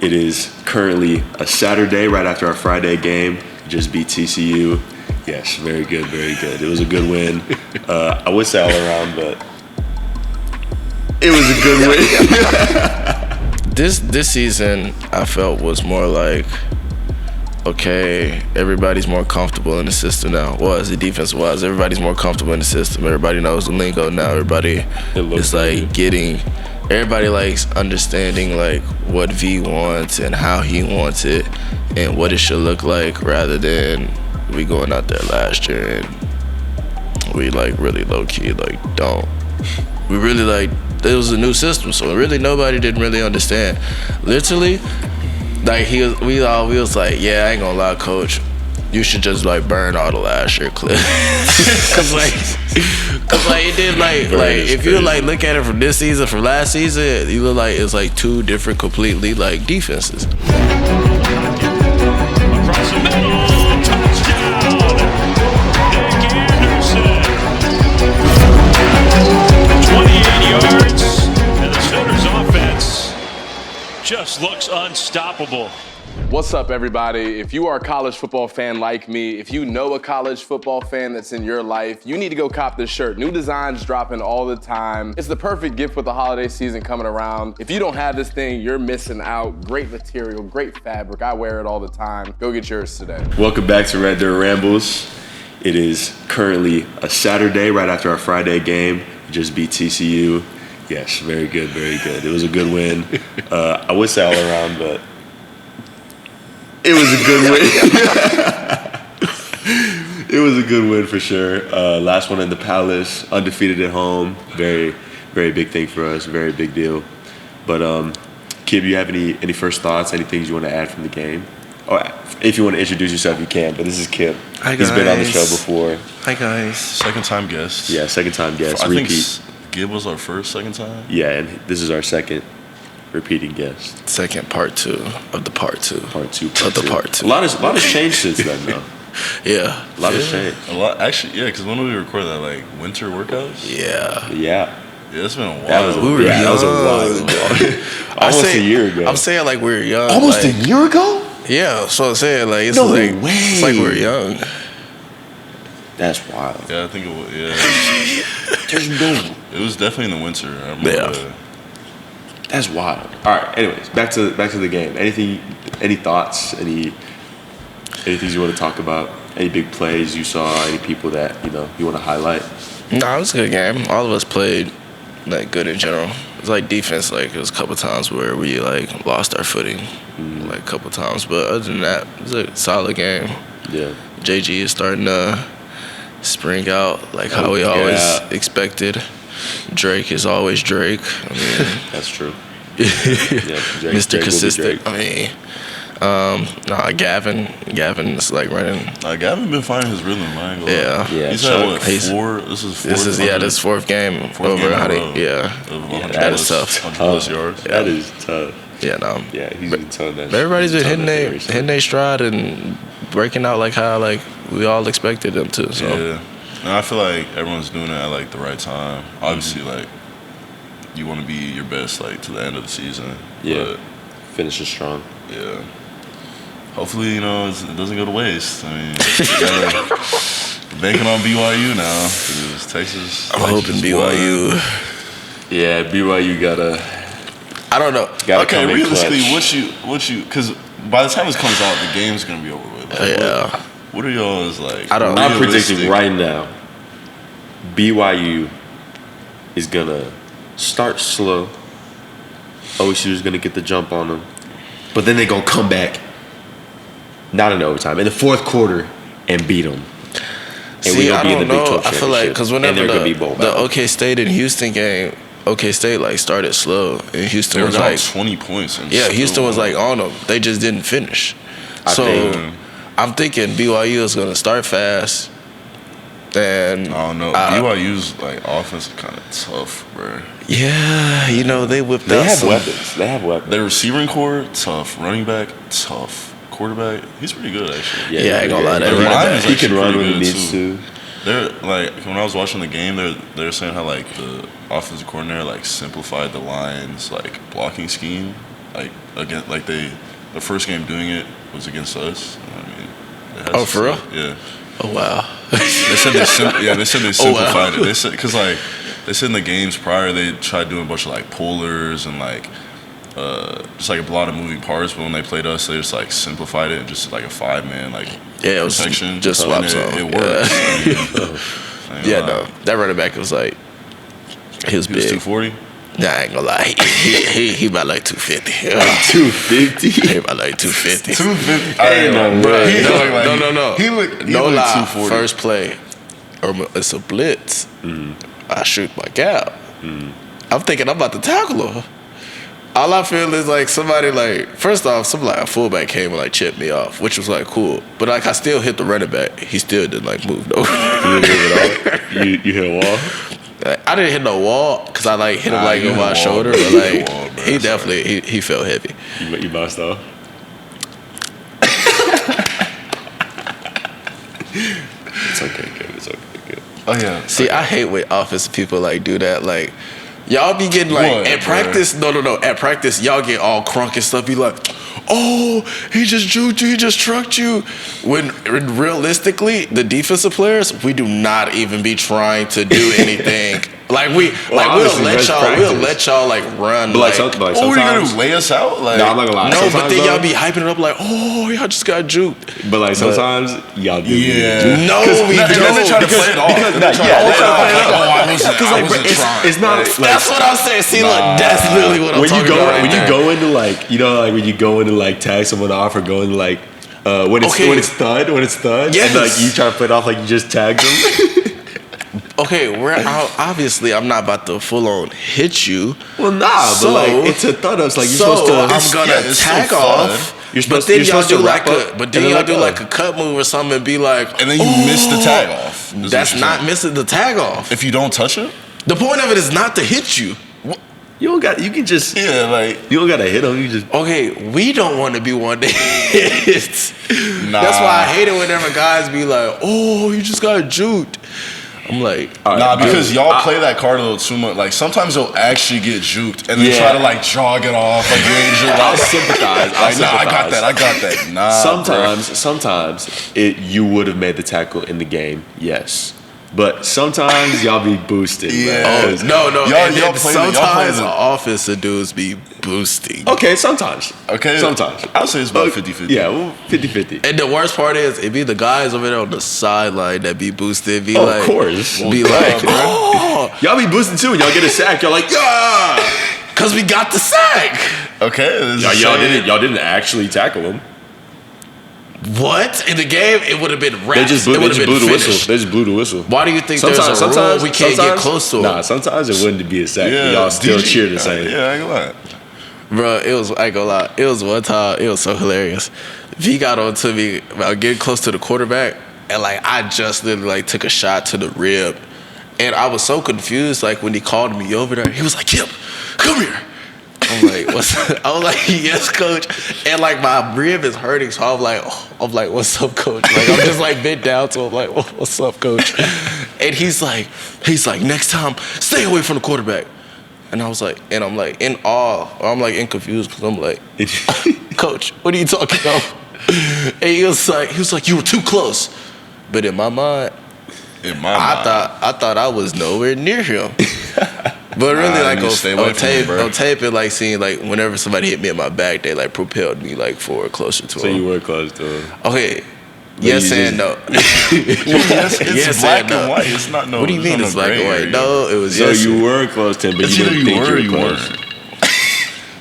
It is currently a Saturday right after our Friday game. Just beat TCU. Yes, very good, very good. It was a good win. I would say all around, but it was a good win. This season, I felt was more like, okay, everybody's more comfortable in the system now. Well, as the defense was, everybody's more comfortable in the system. Everybody knows the lingo now. Everybody is like everybody likes understanding like what V wants and how he wants it and what it should look like, rather than we going out there last year and we like really low key like don't. We really like, it was a new system, so really nobody didn't really understand. Literally, like we was like, yeah, I ain't gonna lie, coach, you should just like burn all the last year clips. Cause like it did like if you like look at it from this season from last season, you look like it's like two different completely like defenses. Across the middle, touchdown, Nic Anderson. 28 yards, and the Sooners offense just looks unstoppable. What's up, everybody? If you are a college football fan like me, if you know a college football fan that's in your life, you need to go cop this shirt. New designs dropping all the time. It's the perfect gift with the holiday season coming around. If you don't have this thing, you're missing out. Great material, great fabric. I wear it all the time. Go get yours today. Welcome back to Red Dirt Rambles. It is currently a Saturday right after our Friday game. Just beat TCU. Yes, very good, very good. It was a good win. I would say all around, but it was a good win. It was a good win for sure. Last one in the Palace, undefeated at home. Very, very big thing for us. Very big deal. But Kip, you have any first thoughts? Any things you want to add from the game? Or if you want to introduce yourself, you can. But this is Kip. Hi, guys. He's been on the show before. Hi guys. Second time guest. Yeah, second time guest. I Repeat. think Gib was our first second time. Yeah, and this is our second repeating guest. Second part two of the part two. Part two. A lot has changed since then, though. Yeah. A lot has changed. A lot, actually, yeah. Because when did we record that? Like winter workouts. Yeah. Yeah. Yeah, it's been a while. That was a while ago. Almost a year ago. I'm saying like we were young. Almost like, a year ago? Yeah, so I'm saying like it's No like way. it's like we're young. That's wild. Yeah, I think it was. Yeah. There's no. It was definitely in the winter. I remember that. That's wild. All right. Anyways, back to the game. Any thoughts? Any things you want to talk about? Any big plays you saw? Any people that you want to highlight? No, it was a good game. All of us played like good in general. It was like defense. Like it was a couple times where we like lost our footing, like a couple times. But other than that, it was a solid game. Yeah. JG is starting to spring out like how we always expected. Drake is always Drake. I mean, that's true. Mr. Consistent. I mean, Gavin is like running. Gavin been finding his rhythm. Yeah. He's had what, four? This is fourth game over. That is tough. 100+ yards. That is tough. Yeah, no. Yeah, he's been telling that. Everybody's been hitting their stride and breaking out like how like we all expected them to. So. Yeah. No, I feel like everyone's doing it at like the right time. Obviously, like you want to be your best like to the end of the season. Yeah. But, finishing strong. Yeah. Hopefully, it doesn't go to waste. I mean, banking on BYU now because Texas. I'm hoping BYU. Yeah, BYU gotta. I don't know. Okay, realistically, what you? Because by the time this comes out, the game's gonna be over with. Like, What are y'all's like? I'm predicting right now, BYU is gonna start slow. OSU is gonna get the jump on them, but then they're gonna come back, not in overtime, in the fourth quarter, and beat them. And we're gonna be in the Big 12 I feel like because whenever the OK State and Houston game, OK State like started slow, and Houston was like 20 points. Houston was like on them. They just didn't finish. I'm thinking BYU is gonna start fast. And I don't know. BYU's like offense is kind of tough, bro. Yeah, they whipped out. They have weapons. Their receiving core tough. Running back tough. Quarterback, he's pretty good actually. Yeah, I ain't gonna lie. He can run when he needs to. They're like when I was watching the game, they're saying how like the offensive coordinator like simplified the Lions like blocking scheme. Like again, like the first game doing it was against us. I mean, Oh, for real? Yeah. Oh wow. They said they simplified it. They said because like they said in the games prior they tried doing a bunch of like pullers and like just like a lot of moving parts. But when they played us, they just like simplified it and just like a 5-man like Yeah, it was protection. just swap zone. It works. Yeah, no, that running back was like he was big. 240. Nah, I ain't gonna lie. He about like 250. 250. He about like 250. 250. No. He looked No lie. 240. First play, or it's a blitz. I shoot my gap. I'm thinking I'm about to tackle her. All I feel is like somebody like first off, some like a fullback came and like chipped me off, which was like cool. But like I still hit the running back. He still didn't like move though. You didn't move at all? You hit a wall? I didn't hit no wall because I like hit him like on my shoulder, but like he definitely he felt heavy. You bounced off? It's okay, good. It's okay, good. Oh yeah. See, I hate when offensive people like do that. Like y'all be getting like What, at practice. No. At practice, y'all get all crunk and stuff. Be like, oh, he just juked you, he just trucked you. When realistically, the defensive players, we do not even be trying to do anything. Like we'll let y'all like run. But like, like sometimes, Oh, what are you gonna do? Lay us out? Like, no, I'm not gonna lie. no, but Sometimes, then y'all though, be hyping it up like, oh, y'all just got juked. But like sometimes y'all do. Yeah. No, we And then they don't. try to play it off. It's not like That's what I'm saying. See, look, that's literally what I'm talking about. When you go into like, you know, like when you go into like tag someone off or go into like when it's thud, Yes. and like you try to play it off like you just tagged them. Okay, obviously I'm not about to full on hit you. Well, nah, but like it's a thud. It's like you're supposed to. I'm gonna tag off. You're supposed, but then you're y'all supposed do to like wrap up, but then y'all do like a cut move or something and be like, And then you miss the tag off. is That's what you're not saying. missing the tag off. If you don't touch it. The point of it is not to hit you. You don't got. You can just. Yeah, like You don't gotta hit them. You just. Okay, we don't want to be one that hits. Nah. That's why I hate it whenever guys be like, oh, you just got juked. I'm like, Nah, because y'all play that card a little too much. Like sometimes you'll actually get juked and then try to like jog it off. Like you ain't juked. I'll sympathize. Like, nah, I got that. Nah. Sometimes you would have made the tackle in the game. Yes. But sometimes y'all be boosted. Yeah. Man. no. Y'all play Sometimes the- the offensive dudes be boosting. Okay, sometimes. Okay. Sometimes. I'll say it's about 50-50. Yeah, well, 50-50. And the worst part is, it be the guys over there on the sideline that be boosted. Be Of like, course. Be Well, like, duh, bro. oh, Y'all be boosting too, and y'all get a sack. Y'all like, yeah. because we got the sack. Okay. Y'all didn't actually tackle him. What? In the game, it would have been They wrapped. just It blew would have the been whistle. finished. They just blew the whistle. Why do you think there's a rule we can't get close to it? Nah, sometimes it wouldn't be a sack. Yeah. But y'all still DG. cheer the same. Yeah, I ain't gonna lie. Bro, I ain't gonna lie. It was one time, it was so hilarious. V got on to me about getting close to the quarterback, and like I just literally like took a shot to the rib. And I was so confused, like when he called me over there, he was like, Kip, come here. I'm like, what's I was like, yes, coach. And like my rib is hurting, so I'm like, what's up, coach? Like I'm just like bent down to him, like, what's up, coach? And he's like, next time, stay away from the quarterback. And I was like, and I'm like in awe, or I'm like in confused because I'm like, coach, what are you talking about? And he was like, you were too close. But in my mind, I thought I was nowhere near him. But really, Nah, like you stay away on from him, bro. tape, it like seeing like whenever somebody hit me in my back, they like propelled me like forward closer to So him. you were close to him. Okay, yes and no. It's Yes black and no. and white. It's not no. What do you mean it's black and white? No, it was So yes. you were close to him, but It's you either didn't you think were or you you were close. weren't.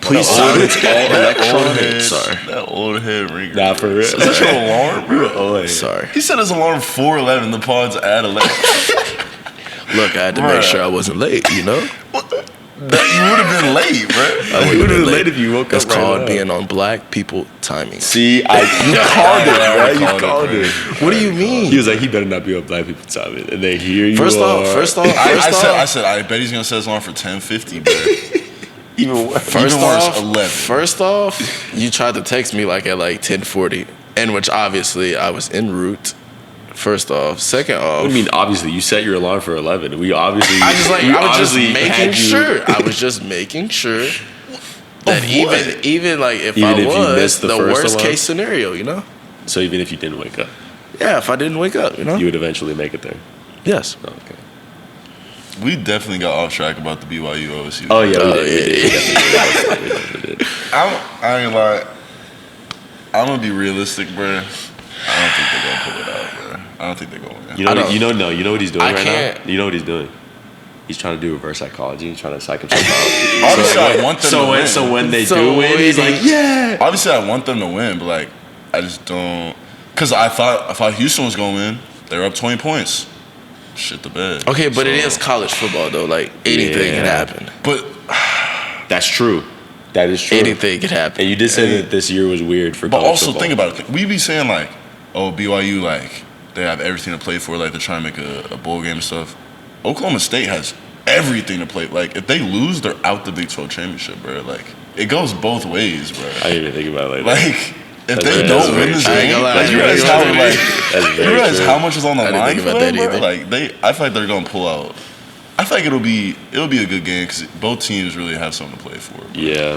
Please silence all electronics. Sorry. That old head ringer. Nah, for real. Is that your alarm, bro? Oh, Sorry. He said his alarm 4:11. The pod's at 11. Look, I had to Bruh. make sure I wasn't late. You know, You would have been late, bro. You would have been late if you woke That's up right called now. being on black people timing. See, you called it, bro. You called bro. it. What do you mean? He was like, he better not be on black people timing. And then here you First are. off, I said, I bet he's gonna set his alarm for 10:50, bro. Even worse. First Even worse, off, 11. First off, you tried to text me like at like 10:40, and which obviously I was en route. First off, second off, What do you mean? Obviously, you set your alarm for 11. We obviously. I was just we making obviously sure. had you- I was just making sure. That what? even like if Even I if you was missed the the first worst alarm? case scenario, you know? So even if you didn't wake up, Yeah, if I didn't wake up, you know? you would eventually make it there. Yes. Oh, okay. We definitely got off track about the BYU OSU. Oh yeah, we Oh, did. yeah. We did. I ain't lie. I'm gonna be realistic, bro. I don't think they're gonna pull it out, bro. I don't think they're gonna win. You know, I don't- you know what he's doing I right can't- now. You know what he's doing. He's trying to do reverse psychology. He's trying to psych himself out. Obviously, I want them to win. So when they So do win, he's when like, yeah. Obviously, I want them to win, but like, I just don't. Cause I thought Houston was gonna win. They were up 20 points. Shit the bed. Okay, but it So- is college football though. Like anything can Yeah. happen. But That's true. That is true. Anything can happen. And you did say that this year was weird for But college also football. think about it. We be saying like, oh, BYU, like they have everything to play for. Like they're trying to make a bowl game and stuff. Oklahoma State has everything to play. Like if they lose, they're out the Big 12 championship, bro. Like it goes both ways, bro. I didn't even think about it like that. Like if That's they very- don't that's win very this true. I ain't game, gonna lie, like you I realize ain't how gonna lie. like That's you very realize true. how much is on the I didn't line think for about them, that bro. either. Like I feel like they're gonna pull out. I feel like it'll be a good game because both teams really have something to play for. Bro. Yeah.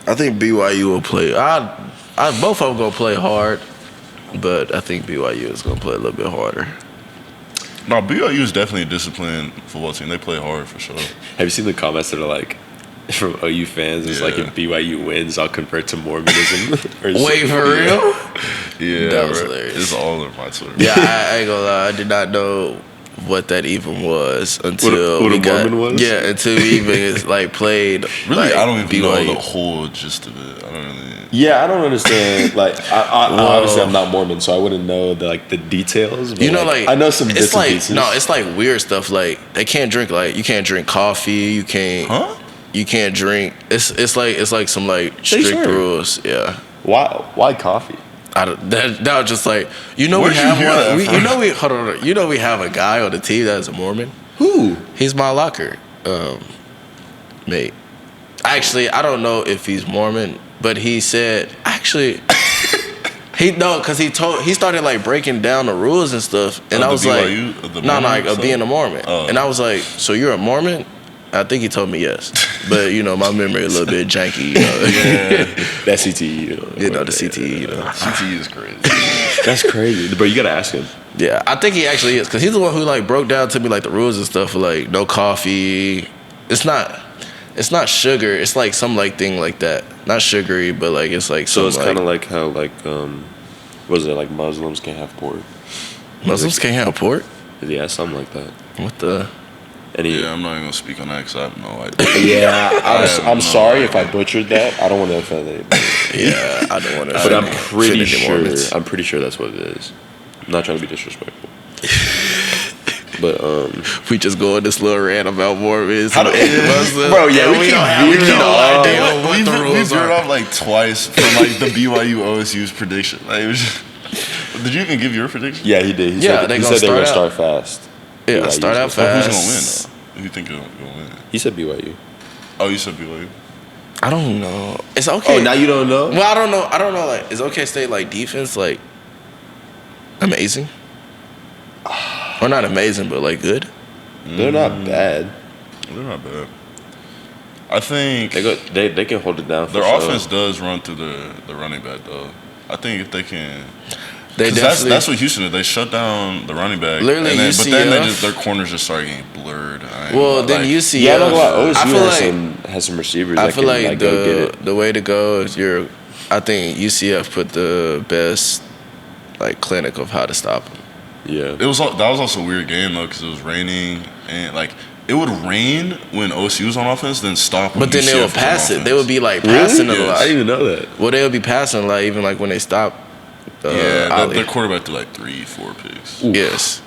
I think BYU will play. Both of them gonna play hard, but I think BYU is gonna play a little bit harder. No, BYU is definitely a disciplined football team. They play hard for sure. Have you seen the comments that are like from OU fans? It's like Yeah. if BYU wins, I'll convert to Mormonism. Or Wait, for real? Yeah, That was bro. hilarious. It's all over my Twitter. Yeah, I ain't gonna lie. I did not know what that even was until what we a got. Mormon was? Yeah, until we even like played. Really, like, I don't even know BYU. the whole gist of it. I don't really. Yeah, I don't understand. Like, I obviously I'm not Mormon, so I wouldn't know the details. But You know, like I know some bits it's like and pieces. no, it's like weird stuff. Like they can't drink. Like you can't drink coffee. You can't. Huh? You can't drink. It's like some like strict sure? rules. Yeah. Why coffee? That was just like we Where'd you have hear that one. We, from? hold on. We have a guy on the team that's a Mormon. Who? He's my locker mate. Actually, I don't know if he's Mormon, but he said because he started like breaking down the rules and stuff, and Of I the was BYU, of like, the no, Mormon like of stuff? being a Mormon, Oh. and I was like, so you're a Mormon? I think he told me yes, but my memory a little bit janky, That CTE. the CTE, CTE is crazy. That's crazy, bro. You gotta ask him. Yeah, I think he actually is because he's the one who like broke down to me like the rules and stuff for like no coffee. It's not sugar. It's like some like thing like that. Not sugary, but like it's like So some, it's like, kind of like how was it like Muslims can't have pork? Muslims can't have pork. Yeah, something like that. What the? Any? Yeah, I'm not even gonna speak on that because I have no idea. Yeah, have I'm no sorry idea. if I butchered that. I don't want to offend anybody. Yeah, I don't want to. But I'm pretty sure that's what it is. I'm not trying to be disrespectful. But we just go on this little rant about Mormons. How do- Bro, yeah, we don't keep have veering no off. idea what We've the rules veered are. off like twice from like the BYU OSU's prediction. Like, it was just, did you even give your prediction? yeah, he did. He Yeah, said, they he gonna said they were gonna start start fast. Yeah, BYU start out So who's fast. gonna win though? Who you think is gonna win? He said BYU. Oh, you said BYU. I don't know. It's okay. Oh, now you don't know? Well, I don't know. I don't know. Like, is OK State like defense like amazing? Or not amazing, but like good. They're not bad. They're not bad. I think They can hold it down. For their sure. offense does run through the running back though. I think if they can. They 'Cause definitely. that's what Houston did. They shut down the running back. Literally, and then, but then UCF. their corners just started getting blurred. I ain't well, gonna then lie. UCF. Yeah, I don't know. I OSU feel has like has some receivers. I that feel can, like go get it. the way to go is I think UCF put the best like clinic of how to stop them. Yeah. That was also a weird game though because it was raining and like it would rain when OSU was on offense, then stop. When But then UCF they would was on pass it. offense. They would be like passing it a Yes. lot. I didn't even know that. Well, they would be passing like even like when they stop. Yeah, Ollie. their quarterback threw like 3-4 picks, Yes.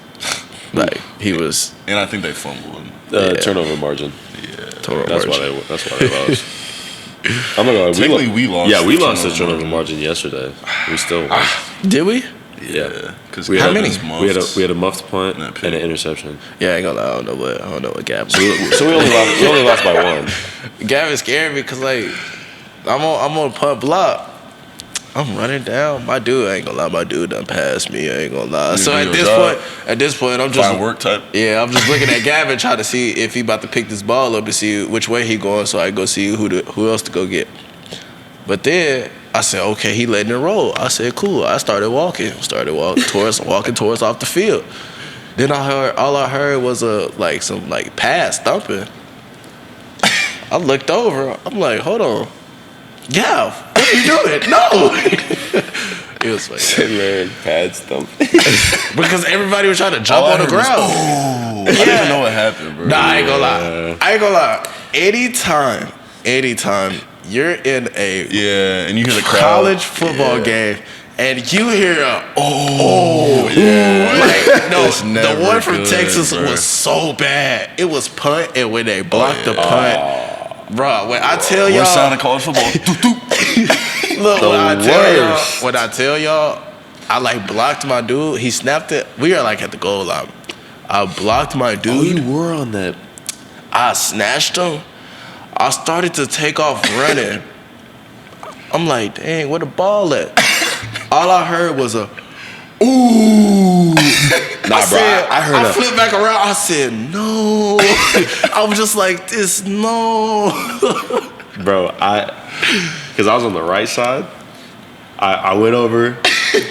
Like he was and I think they fumbled. Yeah. Turnover margin. Yeah, total That's why margin. they lost. I'm not gonna lie. Technically, we lost. Yeah, we the lost the turnover turnover margin yesterday. We still won. Did we? Yeah, because We How had, many? We had a muffed punt And a and pick. an interception. Yeah, I ain't gonna lie. I don't know what Gavin. So we only lost by one. Gavin scared me because like I'm on punt block. I'm running down. My dude, I ain't gonna lie. My dude done passed me. I ain't gonna lie. So do at your this job. point, I'm just fine work type. Yeah, I'm just looking at Gavin trying to see if he about to pick this ball up to see which way he going, so I go see who else to go get. But then I said, okay, he letting it roll. I said, cool. I started walking towards off the field. Then all I heard was some pass thumping. I looked over. I'm like, hold on. Yeah, what are you doing? No. It was like man, pads thumping. because everybody was trying to jump on the ground. I didn't even know what happened, bro. Nah, I ain't gonna lie. Anytime you're in a and you hear the crowd. college football game and you hear yeah. the one from good, Texas bro. was so bad. It was punt, and when they blocked the punt, bro, when I tell y'all, Worst sound in college football. look, The when I tell y'all, I blocked my dude. He snapped it. We are at the goal line. I blocked my dude. Oh, you were on that. I snatched him. I started to take off running. I'm like, dang, where the ball at? All I heard was a, ooh. Nah, bro. I flipped back around. I said, no. I was just like this, no. Bro, because I was on the right side. I went over,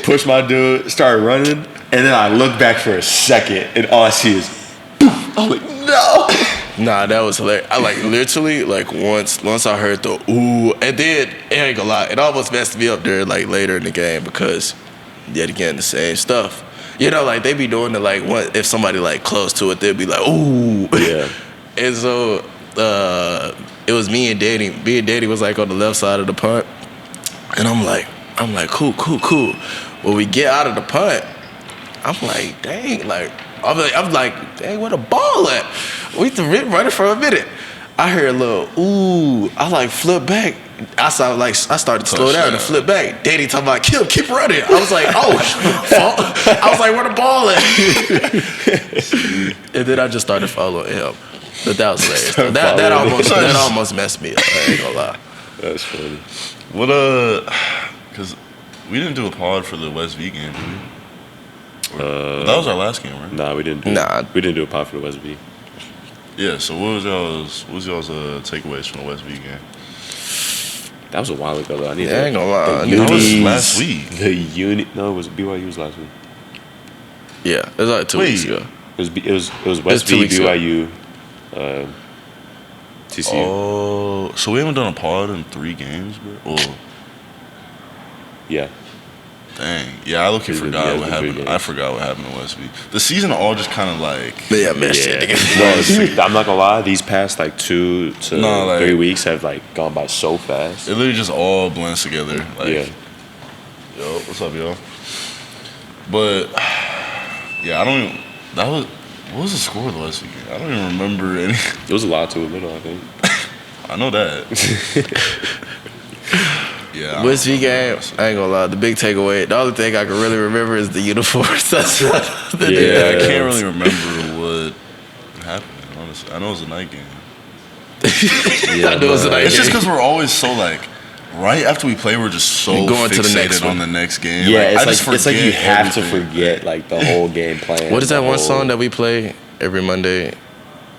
pushed my dude, started running, and then I looked back for a second, and all I see is, poof. I was like, no. Nah, that was hilarious. I literally once I heard the ooh, and then it ain't gonna lie, it almost messed me up there later in the game because yet again the same stuff. You know, they be doing if somebody close to it, they'd be like ooh. Yeah. And so it was me and Daddy. Me and Daddy was on the left side of the punt, and I'm like cool. When we get out of the punt, I'm like dang, I'm like, dang, where the ball at? We been running for a minute. I heard a little ooh. I flipped back. I started to slow down and flip back. Daddy talking about keep running. I was like, oh, fuck. I was like, where the ball at? And then I just started following him. But that was hilarious. That almost messed me up. I ain't gonna lie. That's funny. What because we didn't do a pod for the West V game, did we? That was our last game, right? Nah, we didn't do a pod for the West V. Yeah. So what was y'all's takeaways from the West V game? That was a while ago, though. I ain't gonna lie. That was last week. No, it was BYU's last week. Yeah, it was 2 weeks ago. It was West V, BYU, TCU. Oh, so we haven't done a pod in 3 games, bro? Oh, yeah. dang. Yeah, I forgot what happened. I forgot what happened in West V. The season all just kind of messed it together. No, I'm not gonna lie. These past 2 to 3 weeks have gone by so fast. It literally just all blends together. Yeah. Yo, what's up, y'all? But yeah, I don't even. What was the score of the West V game? I don't even remember any. It was a lot to a little, I think. I know that. Yeah. West V game, I ain't gonna lie. The big takeaway, the only thing I can really remember is the uniforms. That's I can't really remember what happened, honestly. I know it was a night game. I know it was a night game. It's just because we're always so right after we play, we're just so going fixated to the next on the next game. Yeah, I just it's like you have to everything. forget the whole game plan. What is that one song that we play every Monday?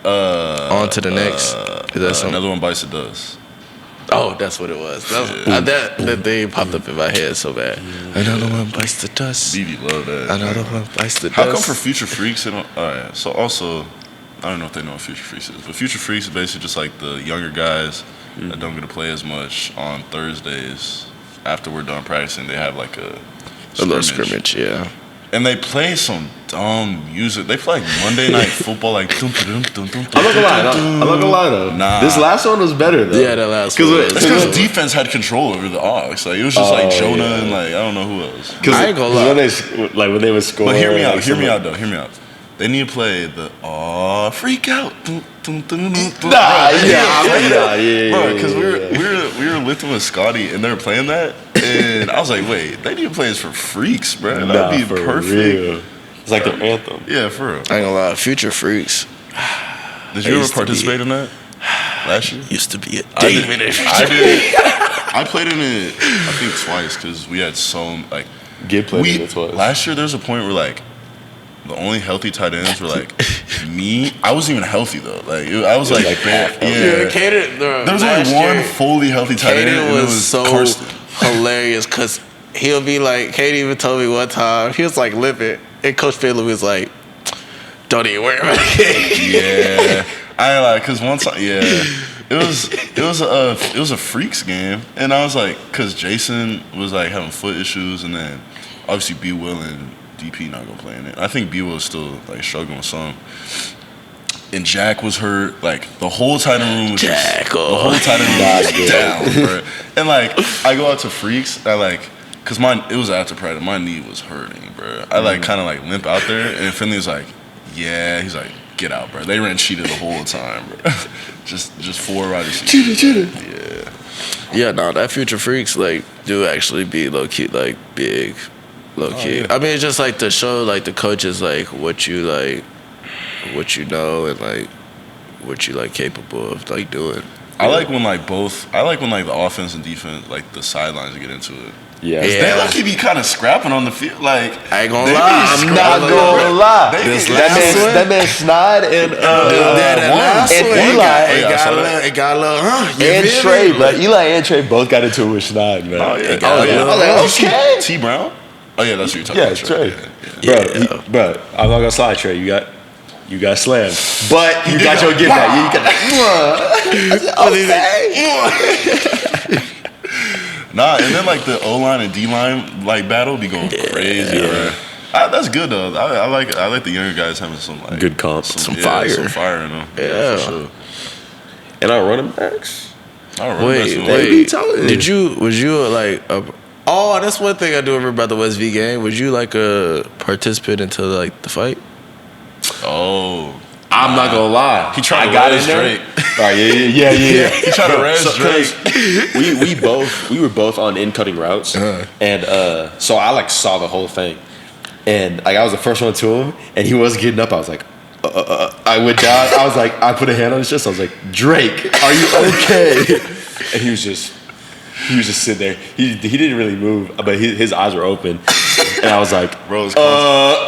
On to the next. Is that something? Another One Bites the Dust. Oh, that's what it was. That thing popped up in my head so bad. Another one bites the dust. BB love that. Another one bites the dust. How come for Future Freaks? Alright, so also, I don't know if they know what Future Freaks is, but Future Freaks is basically just the younger guys that don't get to play as much on Thursdays. After we're done practicing, they have a little scrimmage, yeah. And they play some dumb music. They play Monday Night Football, I'm not gonna lie though. Nah. This last one was better though. Yeah, that last one. It's because defense had control over the Ox. It was just Jonah and I don't know who else. I ain't gonna lie. When they would score. But hear me out. They need to play the freak out. Yeah. Bro, because we were lifting with Scotty and they were playing that, and I was like, wait, they need to play this for freaks, bro. That'd be perfect. Real. It's like their anthem. Yeah, for real. I ain't gonna lie, Future Freaks. Did you ever participate in that last year? Used to be a demon. I did. I played in it, I think twice, because we had Gib played in it twice. Last year, there was a point where the only healthy tight ends were like me. I wasn't even healthy though. Like I was like half healthy. Yeah, Kaden. There was only one fully healthy tight end, and it was so Karsten. hilarious because he'll be like, Kaden even told me one time he was like limping, and Coach Fiddler was like, "Don't even worry about it." Yeah, I ain't like because one time, it was a freaks game, and I was like, because Jason was like having foot issues, and then obviously B Will and DP not gonna play in it. I think B Will is still like struggling with some. And Jack was hurt. Like the whole tight end room was down, bro. And like I go out to freaks, I like because it was after practice, my knee was hurting, bro. I like kind of like limp out there, and Finley was like, "Yeah," he's like, "Get out, bro." They ran cheetah the whole time, bro. just 4 wide receivers. Cheetah. Yeah, no, that future freaks like do actually be low key like big. Low key. Yeah. I mean, it's just like to show like the coaches like what you know and like what you like capable of like doing. I like when like the offense and defense like the sidelines get into it. Yeah. They lucky be kind of scrapping on the field. Like I ain't gonna lie. I'm not gonna lie. That man Snide and Eli. It got a little, and Trey, but Eli and Trey both got into it with Snide, man. Oh, yeah. I was like, okay. T Brown? Oh, yeah, that's what you're talking about. Trey. Bro, I'm not gonna slide, Trey. You got slammed. But you got your get back. You got okay. Nah, and then like the O-line and D-line like battle be going crazy, bro. That's good though. I like the younger guys having some like good comp, some fire in them. Yeah. For sure. And our running backs. Wait. Was you like oh, that's one thing I do remember about the West V game. Was you like a participant until like the fight? Oh. I'm not gonna lie. He tried to res Drake. All right, yeah. He tried to res Drake. We were both on in-cutting routes, and so I like saw the whole thing, and like I was the first one to him, and he wasn't getting up. I was like, I went down. I was like, I put a hand on his chest. I was like, Drake, are you okay? And he was just sitting there. He didn't really move, but his eyes were open. And I was like, bro,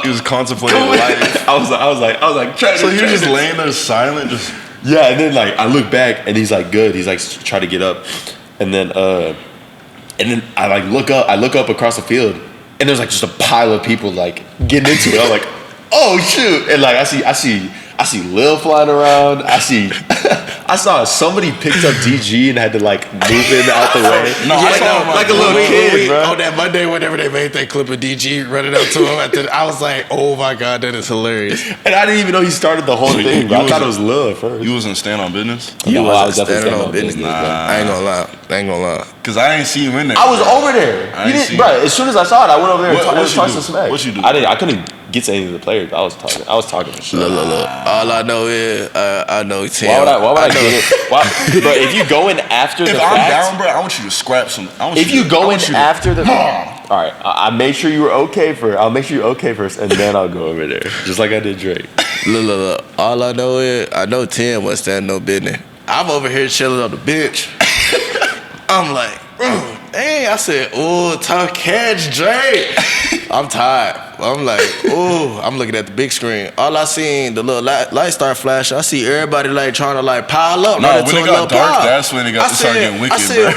he was contemplating life. I was like, so he was just laying there silent, just. Yeah, and then like I look back and he's like good. He's like trying to get up, and then I like look up across the field, and there's like just a pile of people like getting into it. I'm like, oh shoot! And like I see Lil flying around. I saw somebody picked up DG and had to like move him out the way. No, I saw him like a little kid, bro. On that Monday, whenever they made that clip of DG running up to him, I was like, oh my god, that is hilarious. And I didn't even know he started the whole thing, bro. I thought it was Lil at first. You wasn't stand on business? You was standing on business. Nah. I ain't gonna lie. Cause I ain't see you in there. I was over there. Bro, as soon as I saw it, I went over there and talked some smack. What you do? I couldn't get to any of the players. I was talking shit. Look. All I know is I know Tim. Why would I get it? Bro, if you go in after the fact. If I'm down, bro, I want you to scrap some. If you go in after the fact. All right, I made sure you were okay first. I'll make sure you're okay first, and then I'll go over there. Just like I did Drake. Look. All I know is I know Tim wasn't standing no business. I'm over here chilling on the bench. I'm like, dang, I said, ooh, tough catch, Drake. I'm tired. I'm like, ooh, I'm looking at the big screen. All I seen, the little light start flashing. I see everybody like trying to like pile up. No, when it got dark, that's when it started getting wicked, I said,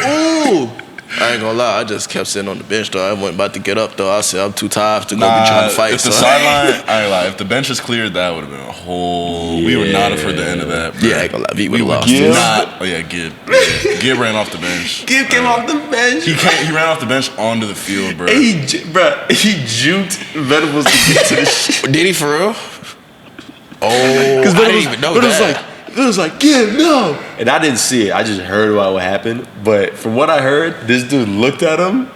ooh. I ain't gonna lie, I just kept sitting on the bench though. I wasn't about to get up though. I said I'm too tired to go be trying to fight. If the sideline, I ain't lie. If the bench is cleared, that would have been a whole. Yeah. We would not have heard the end of that. Bro. Yeah, I ain't gonna lie. We would have lost. Gib ran off the bench. Gib came off the bench. He ran off the bench onto the field, bro. He juked Venables to get to the shit. Did he for real? Oh, I didn't even know that. It was like, no. And I didn't see it. I just heard what happened. But from what I heard, this dude looked at him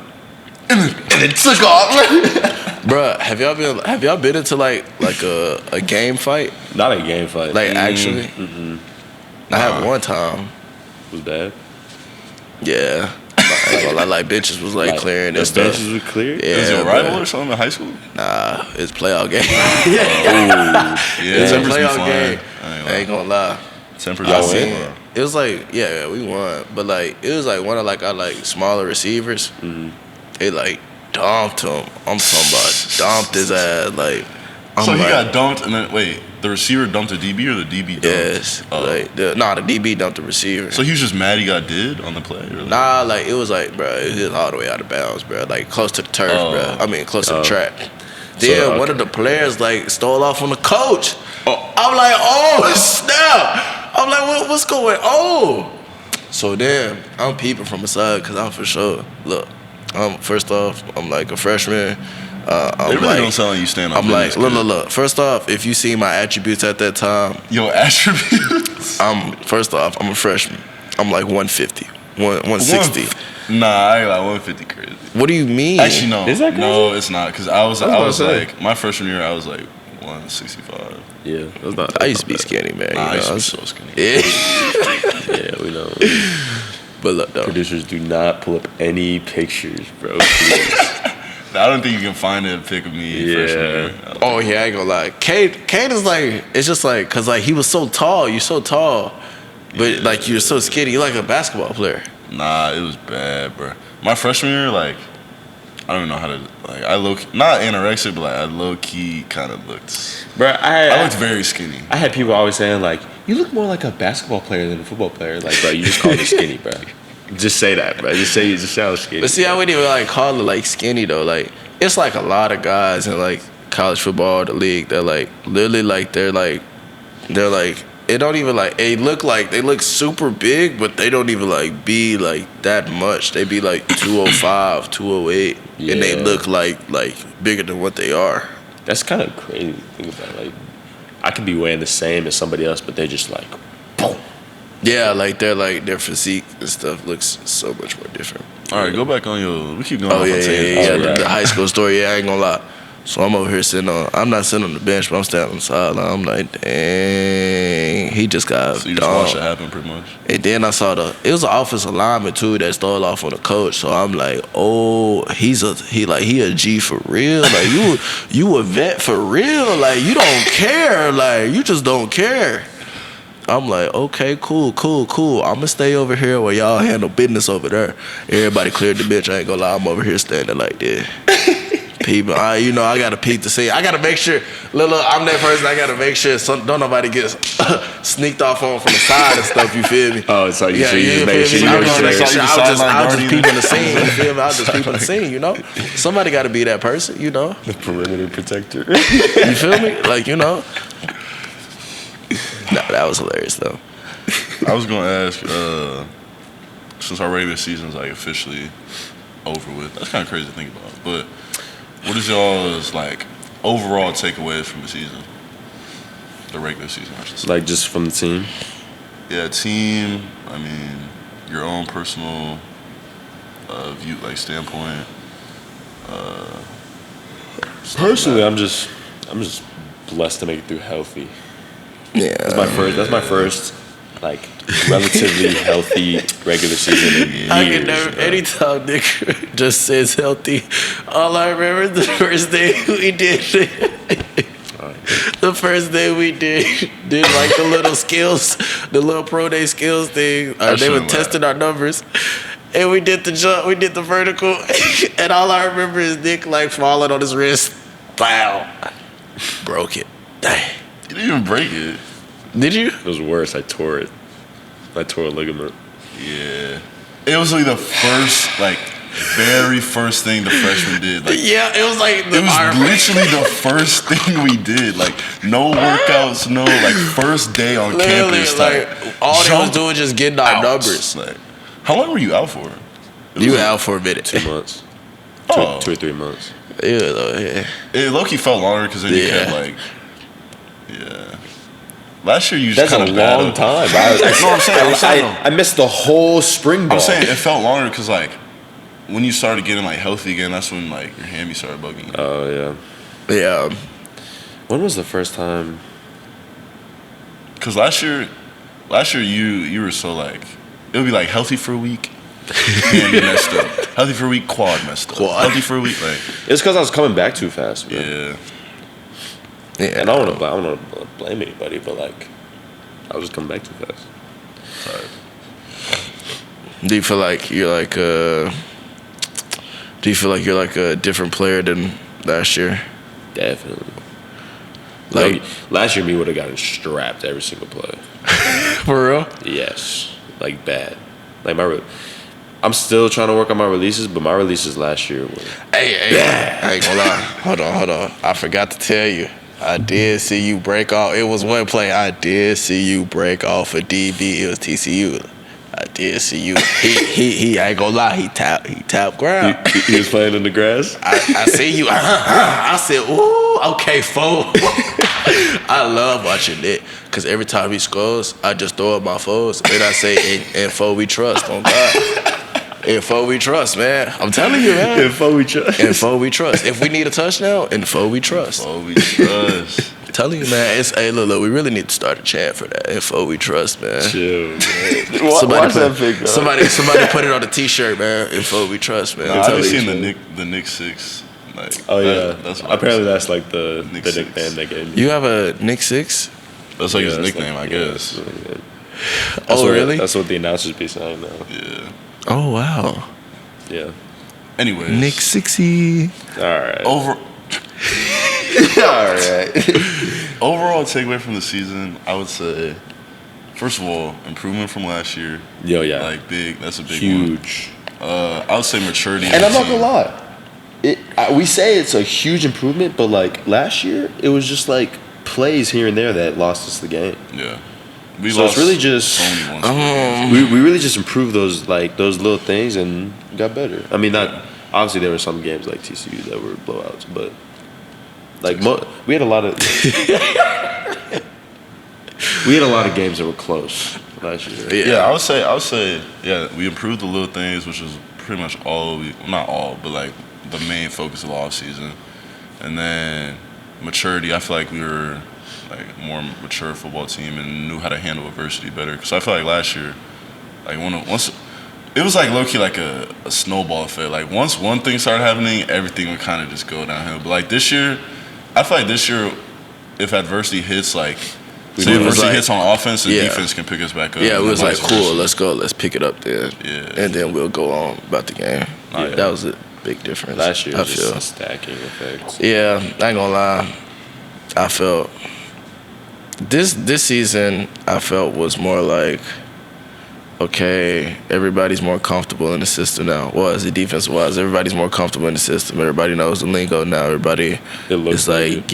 and it took off. Bruh, have y'all been into like a game fight? Not a game fight. Like actually? Mm-hmm. I had one time. Was bad? Yeah. Like benches was like clearing and stuff. Benches were clear? Yeah. Is it a rival or something in high school? Nah, it's playoff game. It's a playoff game. I ain't gonna lie. It was like, yeah, we won. But like it was like one of like our like smaller receivers. Mm-hmm. They like dumped him. I'm talking about dumped his ass. Like So he got dumped, and then the receiver dumped the DB, or the DB dumped? Yes. The DB dumped the receiver. So he was just mad he got did on the play? Or Nah, like it was like, bro, it was all the way out of bounds, bro. Like close to the turf, bro. I mean, close to the track. Then one of the players like stole off on the coach. I'm like, oh snap! I'm like, what's going on? So then I'm peeping from the side because I'm for sure. Look, first off, I'm like a freshman. It really don't sound like you stand up. I'm like, look. First off, if you see my attributes at that time, your attributes. First off, I'm a freshman. I'm like 150, 160. Nah, I ain't like 150 crazy. What do you mean? Actually, no. Is that crazy? No, it's not. Because I was like, my freshman year, I was like 165. Yeah, that's not. I used to be skinny, man. Nah, I used to be so skinny. Yeah. Yeah, we know. But look, though. Producers, do not pull up any pictures, bro. Please. I don't think you can find a pic of me freshman year. Oh, yeah, I ain't gonna lie. Kate is like, it's just like, because like he was so tall. You're so tall. But like you're so skinny. You're like a basketball player. Nah, it was bad, bro. My freshman year, like, I don't even know how to, like, I not anorexic, but like I low key kind of looked. Bro, I looked very skinny. I had people always saying like, you look more like a basketball player than a football player. Like, bro, you just call me skinny, bro. Just say that, bro. Just say you just sound skinny. But see, I wouldn't even like call it like skinny though. Like it's like a lot of guys in like college football, the league. They're like literally like they're like it don't even like they look super big, but they don't even like be like that much. They be like 205, 208, and they look like bigger than what they are. That's kind of crazy to think about. Like, I could be weighing the same as somebody else, but they're just like, boom. Yeah, like they're like their physique and stuff looks so much more different. All right, go back on your. We keep going. Oh off yeah, on tangents. the high school story. Yeah, I ain't gonna lie. So I'm over here I'm not sitting on the bench, but I'm standing on the sideline. I'm like, dang, he just got So you just watched it happen pretty much. And then I saw it was an offensive lineman too that stole off on the coach. So I'm like, oh, he a G for real. Like you a vet for real. Like you don't care. Like you just don't care. I'm like, okay, cool. I'm gonna stay over here while y'all handle business over there. Everybody cleared the bench. I ain't gonna lie, I'm over here standing like this. People, I gotta peek the scene. I gotta make sure, I'm that person. I gotta make sure don't nobody gets sneaked off on from the side and stuff. You feel me? Oh, so you just make sure I was just peeping the scene. You feel me? I was just peeping the scene. You know, somebody got to be that person. You know, the perimeter protector. You feel me? Like Nah, that was hilarious though. I was gonna ask, since our regular season's like officially over with, that's kind of crazy to think about. But what is y'all's like overall takeaways from the season? The regular season, I should say. Like just from the team? Yeah, team. I mean, your own personal view, like standpoint. Personally, I'm just blessed to make it through healthy. Yeah, that's my first like relatively healthy regular season in years. I can never. Anytime Nick just says healthy, all I remember is the first day we did. The first day we did like the little skills, the little pro day skills thing. They were testing our numbers. And we did the jump, we did the vertical, and all I remember is Nick like falling on his wrist. Wow. Broke it. Dang. You didn't even break it. Did you? It was worse. I tore it. I tore a ligament. Yeah. It was like the very first thing the freshmen did. Like, yeah, it was like it was literally the first thing we did. Like no workouts, no like first day on campus. Like all they was doing was just getting our numbers. Like, how long were you out for? You were out for a minute. 2 months. 2 or 3 months. Yeah. It low-key felt longer because then you kept like, yeah. Last year you just That's a long time. I missed the whole spring ball. I'm saying it felt longer because like when you started getting like healthy again, that's when like your hammy started bugging you. Oh yeah. Yeah. When was the first time? Because last year you were so like it would be like healthy for a week. Hammy messed up. Healthy for a week, quad messed up. Healthy for a week, like it's because I was coming back too fast, man. Yeah. Yeah, and I don't want to blame anybody, but like, I was just coming back too fast. Sorry. Do you feel like you're like a different player than last year? Definitely. Like, last year, me would have gotten strapped every single play. for real? Yes, like bad. Like I'm still trying to work on my releases, but my releases last year were Hey, I ain't gonna lie. Hold on. I forgot to tell you. I did see you break off. It was one play. I did see you break off a DB. It was TCU. I did see you. He I ain't gonna lie. He tapped ground. he was playing in the grass. I see you. I said, ooh, okay, foe. I love watching it because every time he scores, I just throw up my foes and I say, "And foe we trust on God." In foe we trust, man. I'm telling you, man. In foe we trust. In foe we trust. If we need a touchdown, in foe we trust. Foe we trust. I'm telling you, man. Hey, look, we really need to start a chant for that. In foe we trust, man. Chill, man. Somebody put it on a T-shirt, man. In foe we trust, man. I've been seeing the Nic 6. Like, Oh yeah, that's apparently that's like the Nic nickname 6. they gave me. You have a Nic 6? That's like his that's nickname, like- I guess. Yeah, that's Oh, what, really? That's what the announcers be saying now. Yeah. Oh, wow. Yeah. Anyways. Nic 6y. All right. All right. Overall takeaway from the season, I would say, first of all, improvement from last year. Yo, yeah. Like big. That's a big Huge. one. I would say maturity. And I'm not gonna lie. We say it's a huge improvement, but like last year, it was just like plays here and there that lost us the game. Yeah. So it's really just only once. we really just improved those little things and got better. I mean, not obviously there were some games like TCU that were blowouts, but like we had a lot of games that were close last year. Yeah, I would say, yeah, we improved the little things, which was pretty much not all, but like the main focus of the offseason. And then maturity, I feel like we were like a more mature football team and knew how to handle adversity better. Because I feel like last year, like once it was like low-key like a snowball effect. Like once one thing started happening, everything would kind of just go downhill. But like this year, I feel like this year, if adversity hits, like say adversity hits on offense, the defense can pick us back up. Yeah, it was like, cool, let's go, let's pick it up then. Yeah. And then we'll go on about the game. Yeah. That was a big difference. Last year I was just feel. a stacking effect. Yeah, I ain't gonna lie. I felt this season I felt was more like, okay, everybody's more comfortable in the system now. Well, as the defense was, everybody's more comfortable in the system. Everybody knows the lingo now. Everybody is like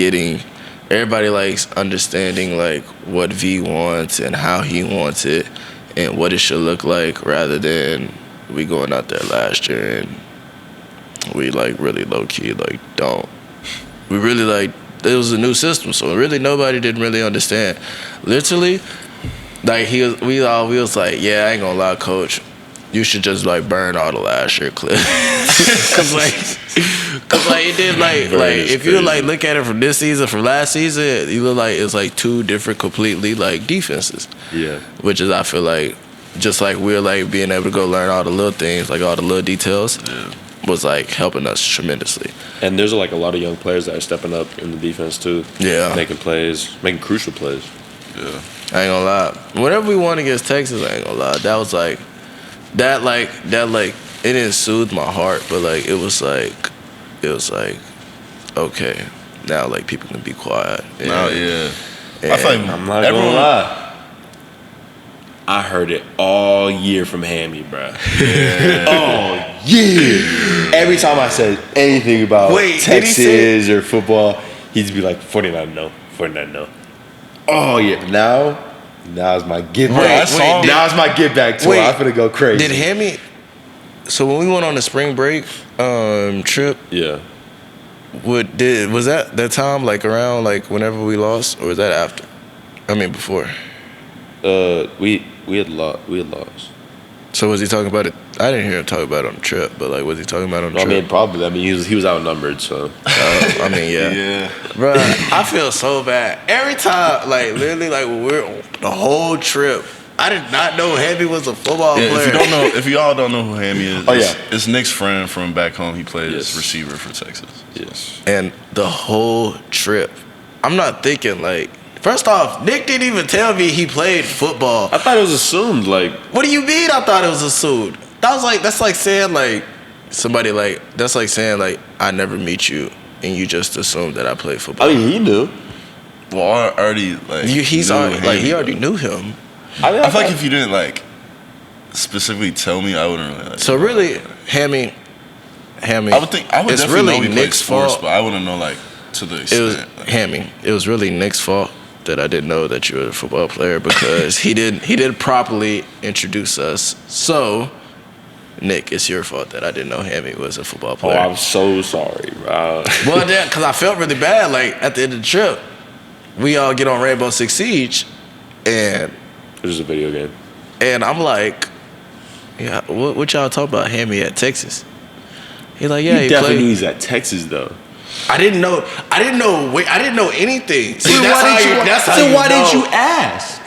everybody likes understanding like what V wants and how he wants it and what it should look like, rather than we going out there last year and we like really low key like we really like, it was a new system, so really nobody didn't really understand. Literally, like we was like, yeah, I ain't gonna lie, coach, you should just like burn all the last year clips. Cause it did like if you like look at it from this season, from last season, you look like it's like two different completely like defenses. Yeah. Which is, I feel like, just like we're like being able to go learn all the little things, like all the little details. Yeah. Was like helping us tremendously. And there's like a lot of young players that are stepping up in the defense too. Yeah. Making crucial plays. Yeah. I ain't gonna lie. Whenever we won against Texas, I ain't gonna lie. That was like, that it didn't soothe my heart, but like it was like, okay, now like people can be quiet. No, yeah. And I feel like I'm not gonna lie. I heard it all year from Hammy, bro. Yeah. All year. Every time I said anything about Texas or football, he'd be like, 49 no, 49 no. Oh yeah. Now's my get back. Now's my get back tour. I'm gonna go crazy. Did Hammy? So when we went on the spring break trip, Yeah. was that time like around like whenever we lost, or was that after? I mean before. We had lost. So was he talking about it? I didn't hear him talk about it on the trip, but like, was he talking about it on the trip? I mean, probably. I mean, he was outnumbered, so. I mean, yeah. Yeah. Bro, I feel so bad. Every time, like, literally, like, when we're on the whole trip, I did not know Hammy was a football player. If y'all don't know who Hammy is, Oh, yeah. it's Nick's friend from back home. He played as Yes. receiver for Texas. Yes. And the whole trip, I'm not thinking, like, first off, Nick didn't even tell me he played football. I thought it was assumed, like. What do you mean I thought it was assumed? That's like saying, like, somebody, like, that's like saying, like, I never meet you and you just assume that I play football. I mean, he knew. Well, I already like. He already knew him. I feel like if you didn't like specifically tell me, I wouldn't really. Like, so really, Hammy. I would definitely really know he played Nick's sports, fault. but I wouldn't know like to the It was extent. Hammy. It was really Nick's fault that I didn't know that you were a football player because he didn't properly introduce us. So, Nick, it's your fault that I didn't know Hammy was a football Oh, player. I'm so sorry, bro. Well, because I felt really bad. Like at the end of the trip, we all get on Rainbow Six Siege, and It was a video game. I'm like, yeah, what y'all talking about? Hammy at Texas. He's like, yeah, You he definitely played. knew he's at Texas though. I didn't know anything. See, So why didn't you ask?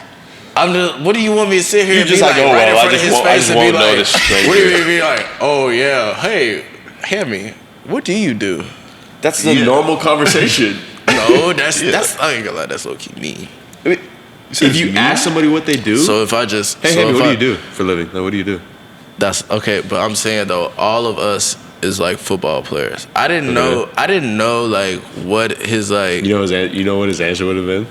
I'm just, what do you want me to sit here You and just be like, like oh, right in well, front I of his just face and be won't know like, this stranger. what do you mean be like, oh yeah, hey, Hammy, what do you do? That's the normal conversation. No, that's I ain't gonna lie, that's low key mean. I mean, if you ask somebody what they do, So if I just hey, Hammy, what do you do for a living? Like, what do you do? That's okay, but I'm saying though, all of us is like football players. I didn't know like what his like. You know what his answer would have been?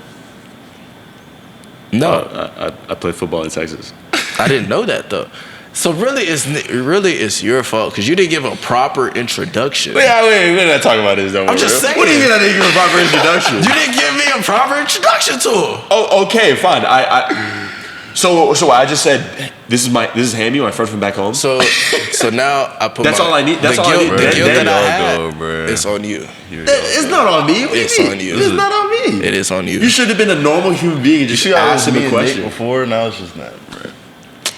No, I play football in Texas. I didn't know that though. So really, it's your fault because you didn't give a proper introduction. Wait, we're not talking about this though. I'm just saying. What do you mean I didn't give a proper introduction? You didn't give me a proper introduction to him. Oh, okay, fine. So I just said this is Hammy, my friend from back home. So now I put. That's all I need. That's all I need. The guilt that I had, go, bro. it's on you. It's not on me. What do you It's mean? on you. It's not on me. It is on you. You should have been a normal human being and just asked him a question. Before, now it's just not, bro.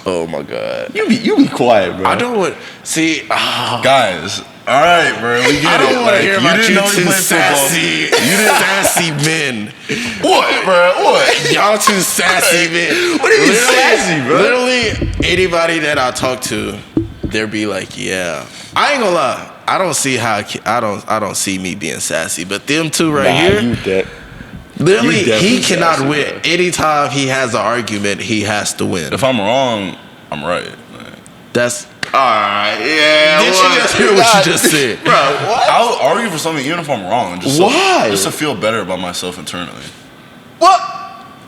Oh my god. You be quiet, bro. I don't want see. Guys, all right, bro. We get I it. don't want to hear about you know two played football. sassy men. What, bro? What? Y'all two sassy men. What do you mean sassy, bro? Literally, anybody that I talk to, they'll be like, "Yeah." I ain't gonna lie. I don't see how I don't see me being sassy, but them two right here, literally, you definitely he cannot sassy, win. bro. Anytime he has an argument, he has to win. If I'm wrong, I'm right. Man. That's. Alright, yeah. Did you just hear what you just said, Bro, what? I'll argue for something even if I'm wrong. Why? Just to feel better about myself internally. What?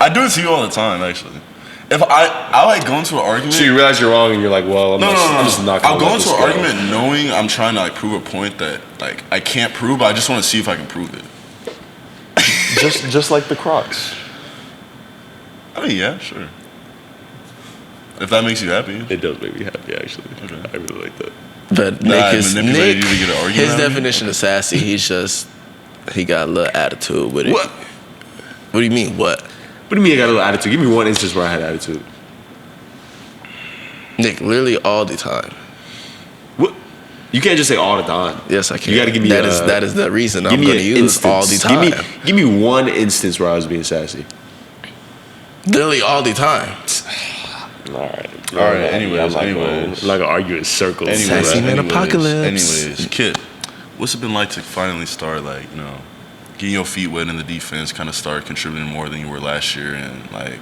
I do it to you all the time, actually. If I like go into an argument. So you realize you're wrong and you're like, well, I'm just not gonna I'll go let into this an go. argument knowing I'm trying to like prove a point that like I can't prove, but I just want to see if I can prove it. just like the Crocs. I mean, yeah, sure. If that makes you happy. It does make me happy, actually. Okay. I really like that. But Nah, Nick is manipulated you to get an argument his out of me? definition of sassy. He got a little attitude with it. What? What do you mean? What? What do you mean I got a little attitude? Give me one instance where I had attitude. Nick, literally all the time. What? You can't just say all the time. Yes, I can. You gotta give me that a- is the reason Give I'm me going to an use instance. all the time. Give me one instance where I was being sassy. Literally all the time. All right. Anyways. I'm not gonna argue in circles. Sassy man apocalypse. Anyways, Kip, what's it been like to finally start like, you know, getting your feet wet in the defense, kind of start contributing more than you were last year, and like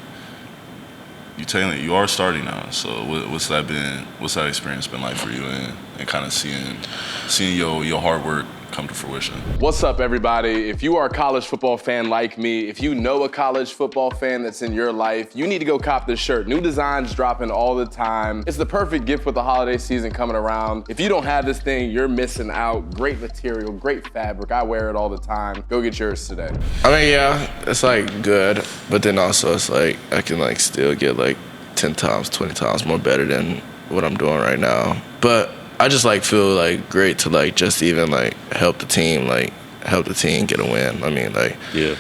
you are starting now. So what's that experience been like for you, and kind of seeing your hard work come to fruition? What's up, everybody? If you are a college football fan like me, if you know a college football fan that's in your life, you need to go cop this shirt. New designs dropping all the time. It's the perfect gift with the holiday season coming around. If you don't have this thing, you're missing out. Great material, great fabric. I wear it all the time. Go get yours today. I mean, yeah, it's like good, but then also it's like I can like still get like 10 times, 20 times more better than what I'm doing right now. But I just like feel like great to like just even like help the team get a win. I mean, like, Yeah.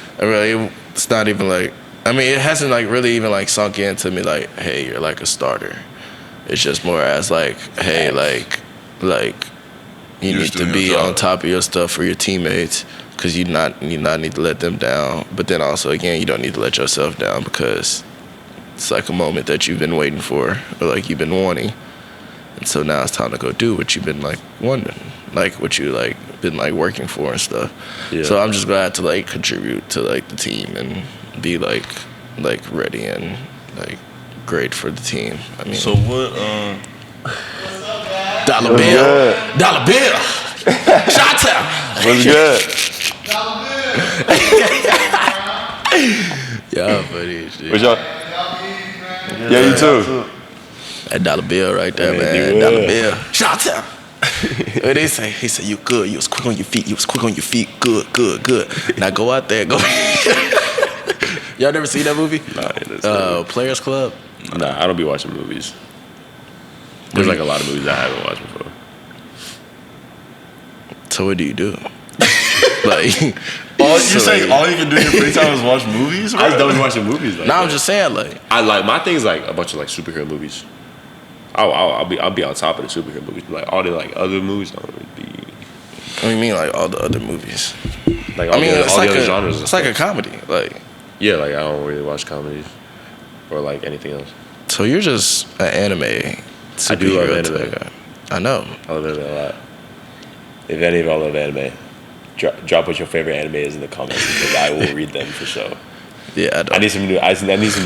It's not even like, I mean, it hasn't like really even like sunk into me like, hey, you're like a starter. It's just more as like, hey, like you You're need just to doing be your job. on top of your stuff for your teammates because you not need to let them down. But then also again, you don't need to let yourself down because it's like a moment that you've been waiting for or like you've been wanting. And so now it's time to go do what you've been like wanting, like what you like been like working for and stuff. Yeah. So I'm just glad to like contribute to like the team and be like ready and like great for the team. I mean, So what? dollar bill, Shot town. What's good? Yeah, funny shit. What's y'all? Yeah, you too. That dollar bill right there, Yeah, man. you Dollar would. bill. Shout out. What they say? He said, you good. You was quick on your feet. You was quick on your feet. Good, good, good. Now go out there. Go. Y'all never seen that movie? Nah, Players Club? nah, I don't be watching movies. There's like a lot of movies I haven't watched before. So what do you do? Like, You say all you can do in your free time is watch movies? Bro? I just don't be watching movies. Like nah, I'm that. just saying, like, I like my thing is like a bunch of like superhero movies. I'll be on top of the superhero movies. But like all the like other movies don't really be what do you mean, like all the other movies? like all, I mean, the, it's all like the other a, genres. it's like a comedy. Like, Yeah, like I don't really watch comedies or like anything else. so you're just an anime. I do love superhero anime. type guy. I know. I love anime a lot. If any of y'all love anime, drop what your favorite anime is in the comments because I will read them for sure. Yeah, I don't. I need some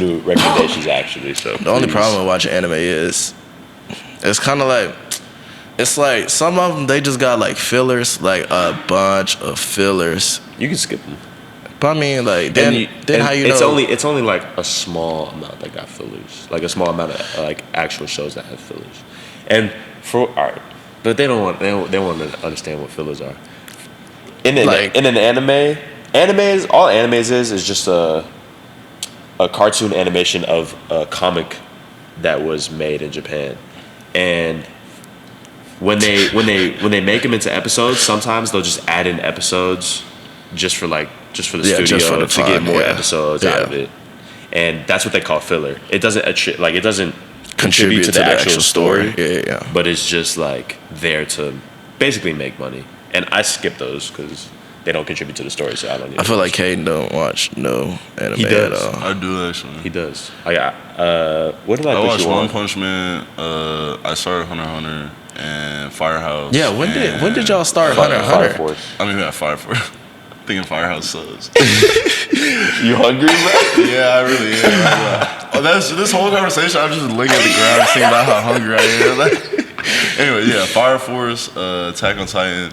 new recommendations actually. So The only please. problem with watching anime is it's kind of like, it's like some of them, they just got like fillers, like a bunch of fillers. You can skip them. But I mean, like, then how you it's know? it's only like a small amount that got fillers, like a small amount of like actual shows that have fillers, and for art, but they don't want to understand what fillers are. In an anime, all animes is just a cartoon animation of a comic that was made in Japan, and when they make them into episodes, sometimes they'll just add in episodes just for the studio just for the to fun, get more yeah. episodes out of it, and that's what they call filler. It doesn't contribute to the actual story. Yeah. But it's just like there to basically make money, and I skip those because they don't contribute to the story, so I don't need I feel like Caden don't watch no anime He at does. all. I do actually. He does. What did I I put watched you One on? Punch Man. I started Hunter x Hunter and Firehouse. Yeah, when did y'all start Fire Hunter? Force. I mean, yeah, Fire Force. Thinking Firehouse sucks. You hungry, bro? Yeah, I really am. Oh, this whole conversation, I'm just looking at the ground and thinking about how hungry I am. Anyway, yeah, Fire Force, Attack on Titan.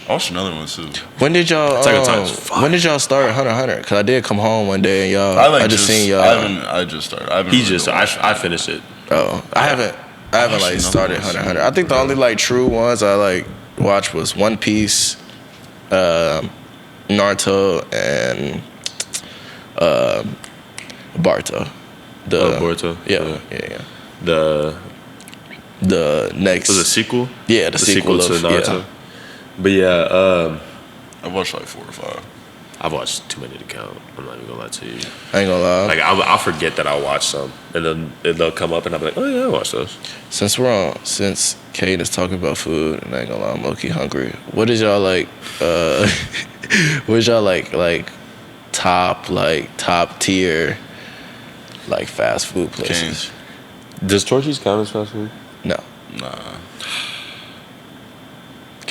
I watched another one too. When did y'all? Attack on Titan's fire. When did y'all start Hunter x Hunter? Cause I did come home one day and y'all. I just seen y'all. I just started. I finished it. Oh, I haven't like started Hunter x Hunter. I think the only like true ones I like watched was One Piece, Naruto, and Boruto. Boruto? Yeah. The next. was it a sequel? Yeah, the sequel to of Naruto. Yeah. But yeah, I watched like 4 or 5. I've watched too many to count. I'm not even gonna lie to you. I ain't gonna lie. Like I'll forget that I watched some, and then they'll come up, and I'll be like, oh yeah, I watched those. Since Kate is talking about food, and I ain't gonna lie, I'm low-key hungry. What did y'all like? What did y'all like top tier, like fast food places? Canes. Does Torchy's count as fast food? No, Nah.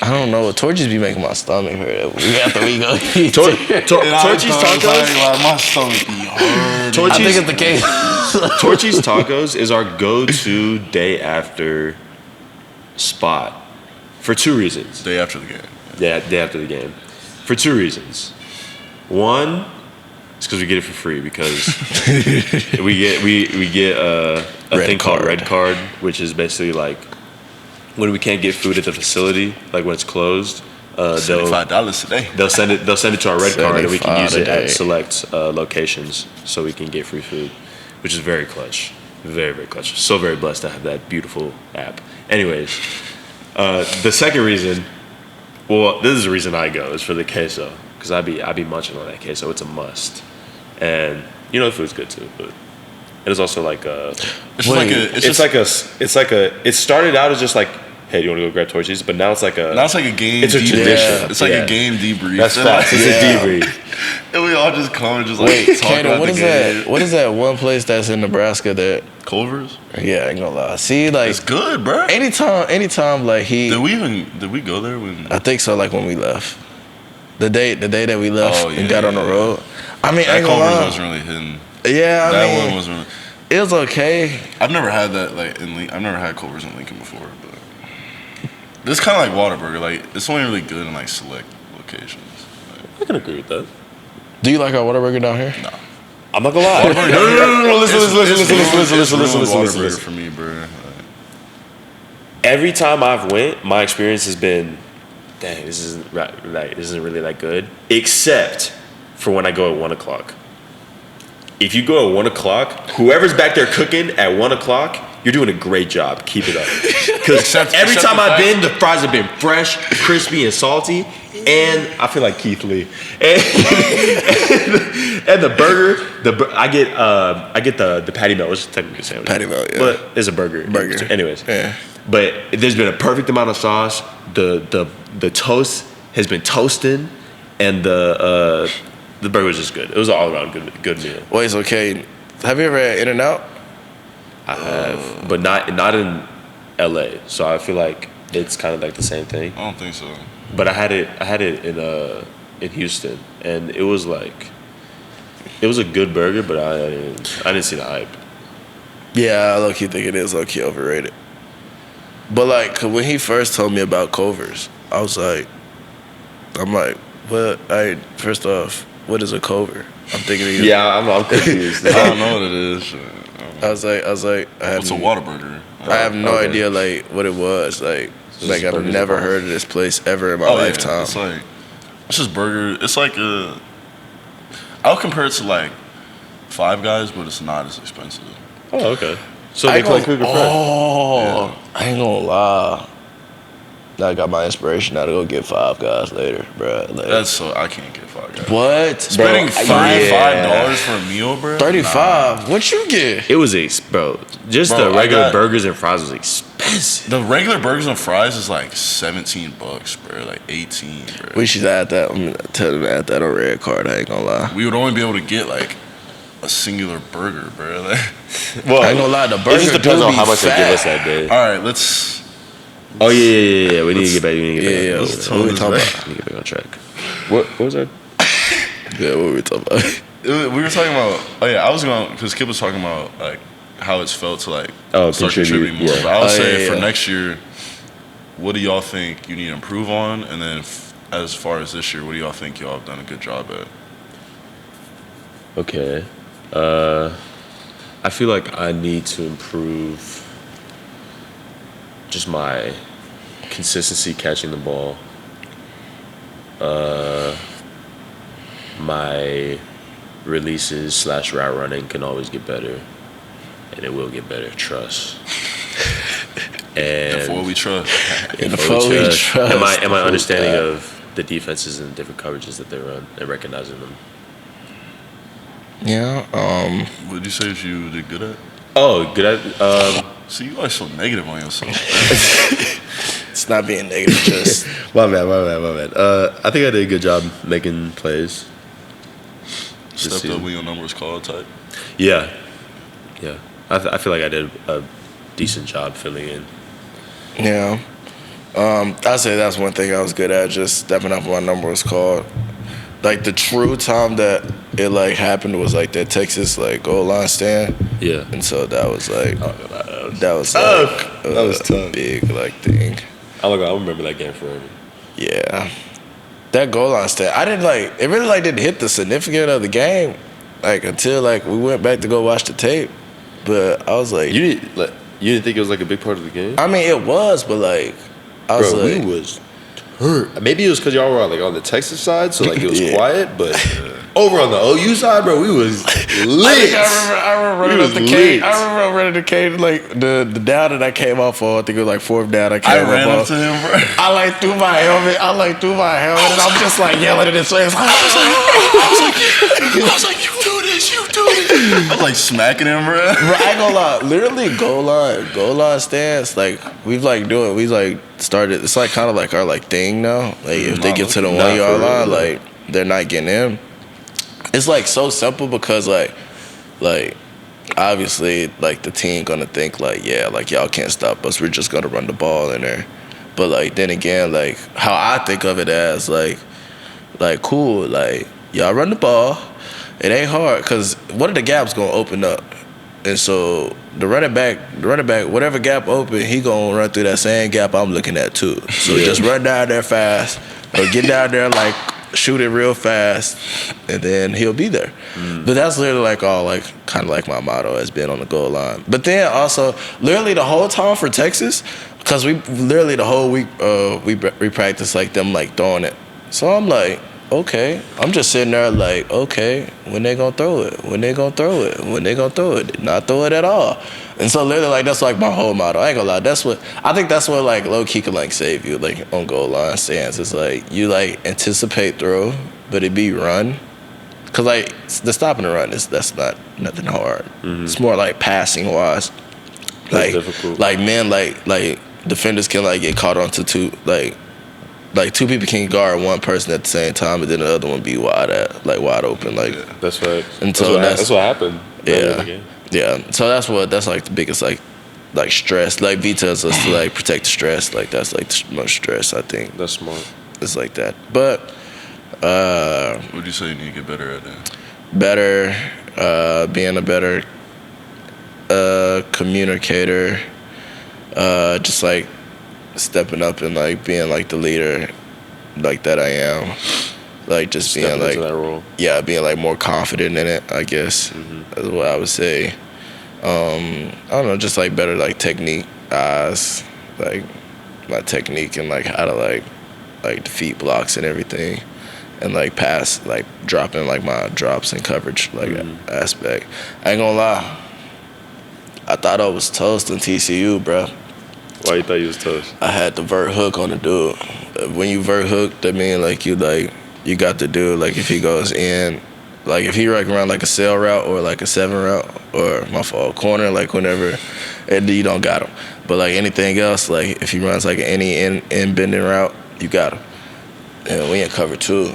I don't know. Torches be making my stomach hurt. After we go eat. Torchy's tacos. My stomach be hard. I think it's the case. Torchy's tacos is our go-to day after spot for 2 reasons. Day after the game. Yeah, day after the game. For 2 reasons. One, it's because we get it for free because we get a Red thing called card. Red Card, which is basically like when we can't get food at the facility, like when it's closed. $75 today. They'll send it to our Red Card, and we can use it $75 a day. at select locations, so we can get free food, which is very clutch, very very clutch. So very blessed to have that beautiful app. Anyways, the second reason, well, this is the reason I go is for the queso, because I be munching on that queso. It's a must, and you know the food's good too, but it is also like a. It started out as just like, hey, do you want to go grab Torchy's? But now it's like a. Now it's like a game. It's a tradition. Yeah. It's like a game debrief. That's facts. It's a debrief. And we all just come and just like Wait, talk Kaden, about what the is game. that? What is that one place that's in Nebraska that? Culver's? Yeah, I ain't gonna lie. See, like It's good, bro. anytime, like Did we go there when? I think so. Like when we left, the day that we left and got on the yeah. road. I mean, I That ain't gonna Culver's lie. wasn't really hidden. Yeah, I That mean, one was really. it was okay. I've never had that like in Lincoln. I've never had Culver's in Lincoln before, but this kind of like Whataburger. Like it's only really good in like select locations. I can agree with that. Do you like our Whataburger down here? No. I'm not gonna lie. No. Listen. For me, bro. Every time I've went, my experience has been, dang, this isn't right. This isn't really that good. Except for when I go at 1 o'clock. If you go at 1 o'clock, whoever's back there cooking at 1 o'clock, you're doing a great job. Keep it up. Because every time I've been, the fries have been fresh, crispy, and salty. And I feel like Keith Lee. And the burger, I get the patty melt, which is technically a sandwich. Patty melt, yeah. But it's a burger. Anyways. Yeah. But there's been a perfect amount of sauce. The toast has been toasting, and the burger was just good. It was an all around good meal. Wait, so okay. Have you ever had In-N-Out? I have, but not in LA. So I feel like it's kind of like the same thing. I don't think so. But I had it in Houston, and it was a good burger, but I didn't see the hype. Yeah, I low-key think it is low-key overrated. But like when he first told me about Culver's, I'm like, what? First off, what is a Culver? I'm thinking. I'm confused. I don't know what it is. I was like, It's a Whataburger. I have no idea like what it was. Like I've never heard of this place ever in my lifetime. Yeah. It's just burger. It's like I'll compare it to like Five Guys, but it's not as expensive. Oh, okay. So they play Cougar Fresh. Oh, I ain't gonna lie. I got my inspiration now to go get Five Guys later, bro. Like, I can't get Five Guys. What? Spending $5 for a meal, bro? 35. What you get? It was the regular burgers and fries was expensive. The regular burgers and fries is like $17, bro. Like 18, bro. We should add that. I'm gonna tell them to add that on Red Card. I ain't gonna lie. We would only be able to get like a singular burger, bro. Well, I ain't gonna lie. The burger it just depends on how much they give us that day. All right, let's. Oh yeah. We need to get back. What we talking about? We need to get back on track. What was that? Yeah, what were we talking about? We were talking about. Oh yeah, I was going because Kip was talking about like how it's felt to like start contributing more. Yeah. But I would say for next year, what do y'all think you need to improve on? And then as far as this year, what do y'all think y'all have done a good job at? Okay. I feel like I need to improve just my consistency catching the ball. My releases / route running can always get better, and it will get better. Trust. And Before we trust. And my understanding of the defenses and different coverages that they run and recognizing them. Yeah. What did you say that you did good at? Oh, good at. See, you always so negative on yourself. It's not being negative, just. My bad. I think I did a good job making plays. Stepped up when your number was called type. Yeah. I feel like I did a decent job filling in. Yeah. I'd say that's one thing I was good at, just stepping up when my number was called. Like the true time that it like happened was like that Texas like goal line stand. Yeah. And so that was like that was tough. Big like thing. I remember that game forever. Yeah. That goal line stand. I didn't like it really like didn't hit the significance of the game like until like we went back to go watch the tape. But I was like You didn't think it was like a big part of the game? I mean it was, but like I was like we was hurt. Maybe it was because y'all were like on the Texas side, so like it was quiet. But over on the OU side, bro, we was lit. I remember running up the Cade. I remember running the Cade like the down that I came off for. I think it was like fourth down. I ran up to him, bro. I like threw my helmet. And I'm just like yelling at his face. I was like, you do this. I was like smacking him, bro. Bro, I ain't gonna lie. Literally, goal line stance. Like we started. It's like kind of like our like thing now. Like if they get to the 1 yard line, like they're not getting in. It's like so simple because like obviously like the team gonna think like like y'all can't stop us. We're just gonna run the ball in there. But like then again, like how I think of it as like cool, like y'all run the ball. It ain't hard because one of the gaps gonna open up, and so the running back, whatever gap open, he gonna run through that same gap I'm looking at too. So just run down there fast, or get down there like shoot it real fast, and then he'll be there. But that's literally like all like kind of like my motto has been on the goal line. But then also literally the whole time for Texas, because we literally the whole week we practice like them like throwing it. So I'm like, okay, I'm just sitting there like, okay, when they gonna throw it? When they gonna throw it? When they gonna throw it? Did not throw it at all. And so literally like that's like my whole motto. I ain't gonna lie. I think that's what like low key can like save you like on goal line stands. It's like you like anticipate throw, but it be run. Cause like the stop and the run that's not nothing hard. It's more like passing wise. Like difficult. Like men like defenders can like get caught onto two like two people can guard one person at the same time, and then the other one be wide open. Like That's right. And so that's what happened. Yeah. So that's like the biggest like stress. Like V tells us to like protect the stress. Like that's like the most stress I think. That's smart. It's like that. But What would you say you need to get better at that? better, being a better communicator, just like stepping up and like being like the leader like that I am. Like just Stepping being like into that role. Yeah, being like more confident in it, I guess. That's what I would say. I don't know, just like better like technique, eyes, like my technique and like how to like defeat blocks and everything, and like pass, like dropping like my drops and coverage like aspect. I ain't gonna lie, I thought I was toast in TCU, bro. Why you thought you was toast? I had the vert hook on the dude. When you vert hook, that mean like you got the dude, like if he goes in, like if he like around like a sail route or like a 7 route or my fault corner, like whenever, and you don't got him. But like anything else, like if he runs like any in bending route, you got him. And we in cover 2,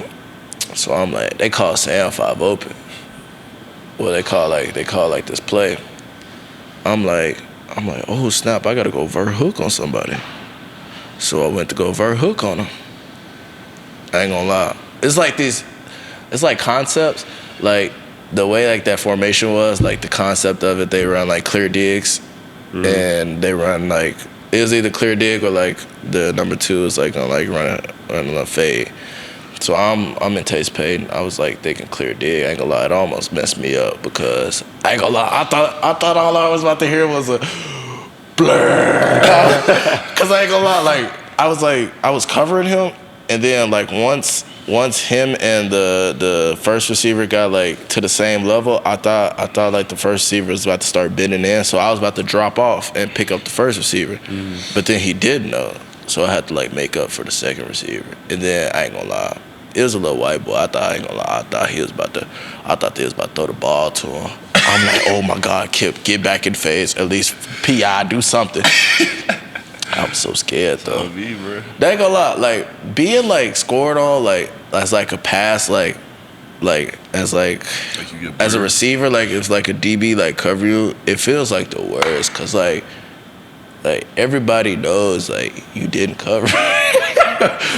so I'm like, they call Sam 5 open. Well, they call like this play. I'm like, oh snap, I gotta go vert hook on somebody. So I went to go vert hook on him. I ain't gonna lie. It's like concepts, like the way like that formation was, like the concept of it, they run like clear digs, and they run like, it was either clear dig or like the number 2 is like gonna like run a fade. So I'm in Taste Payton. I was like thinking clear dig. I ain't gonna lie, it almost messed me up because I ain't gonna lie, I thought all I was about to hear was a blur. Cause I ain't gonna lie, like I was covering him, and then like once him and the first receiver got like to the same level, I thought like the first receiver was about to start bending in, so I was about to drop off and pick up the first receiver. But then he didn't know, so I had to like make up for the second receiver. And then I ain't gonna lie, it was a little white boy. I thought they was about to throw the ball to him. I'm like, oh my God, Kip, get back in phase. At least PI, do something. I'm so scared though. Me, bro. They ain't gonna lie, like being like scored on like as like a pass, like as you get as a receiver, like it's like a DB like cover you. It feels like the worst, cause like everybody knows like you didn't cover.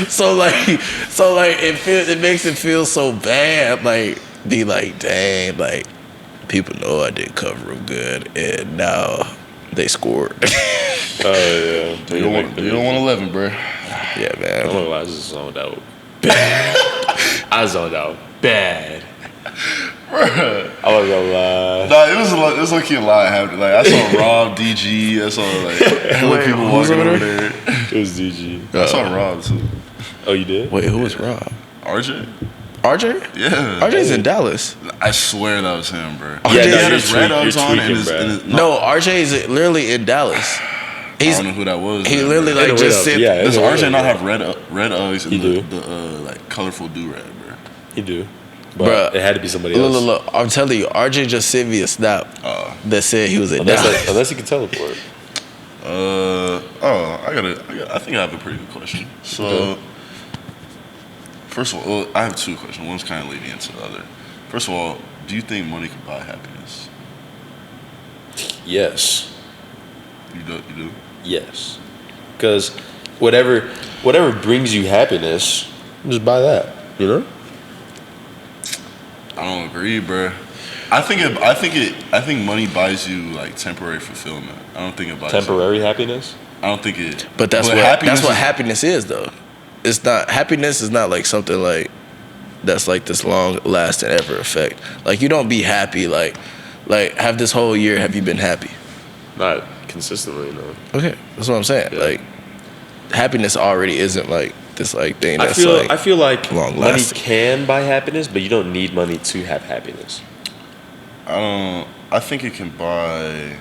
so it makes it feel so bad. Like be like, dang, like people know I didn't cover them good, and now they scored. Oh yeah. You don't want 11, bro. Yeah, man. I'm gonna lie, I just zoned out. Bad. I zoned out. Bad. I was gonna lie. Nah, it was low-key a lot happening. Like I saw Rob, DG, I saw like hella people walking over there. It was DG. I saw Rob too. Oh, you did? Wait, who was Rob? RJ? Yeah. RJ's in Dallas. I swear that was him, bro. RJ had his red Uggs on and his No, RJ is literally in Dallas. I don't know who that was. He man, literally bro. like just sit. Yeah, Does RJ not have red Uggs and He do. the like colorful do-rag, bro? He do. But Bruh, it had to be somebody else. Look, I'm telling you, RJ just sent me a snap that said he was in Dallas. Unless he can teleport. I think I have a pretty good question. So, first of all, I have 2 questions. One's kind of leading into the other. First of all, do you think money can buy happiness? Yes. You do? Yes. Because whatever brings you happiness, just buy that. You know? I don't agree, bro. I think money buys you like temporary fulfillment. I don't think it buys Temporary happiness? I don't think it. But that's what happiness is though. It's not, happiness is not like something like that's like this long lasting ever effect. Like you don't be happy like have this whole year have you been happy? Not consistently, no. Okay, that's what I'm saying. Yeah. Like happiness already isn't like this like thing that's I feel like long money lasting. can buy happiness, but you don't need money to have happiness. I think it can buy.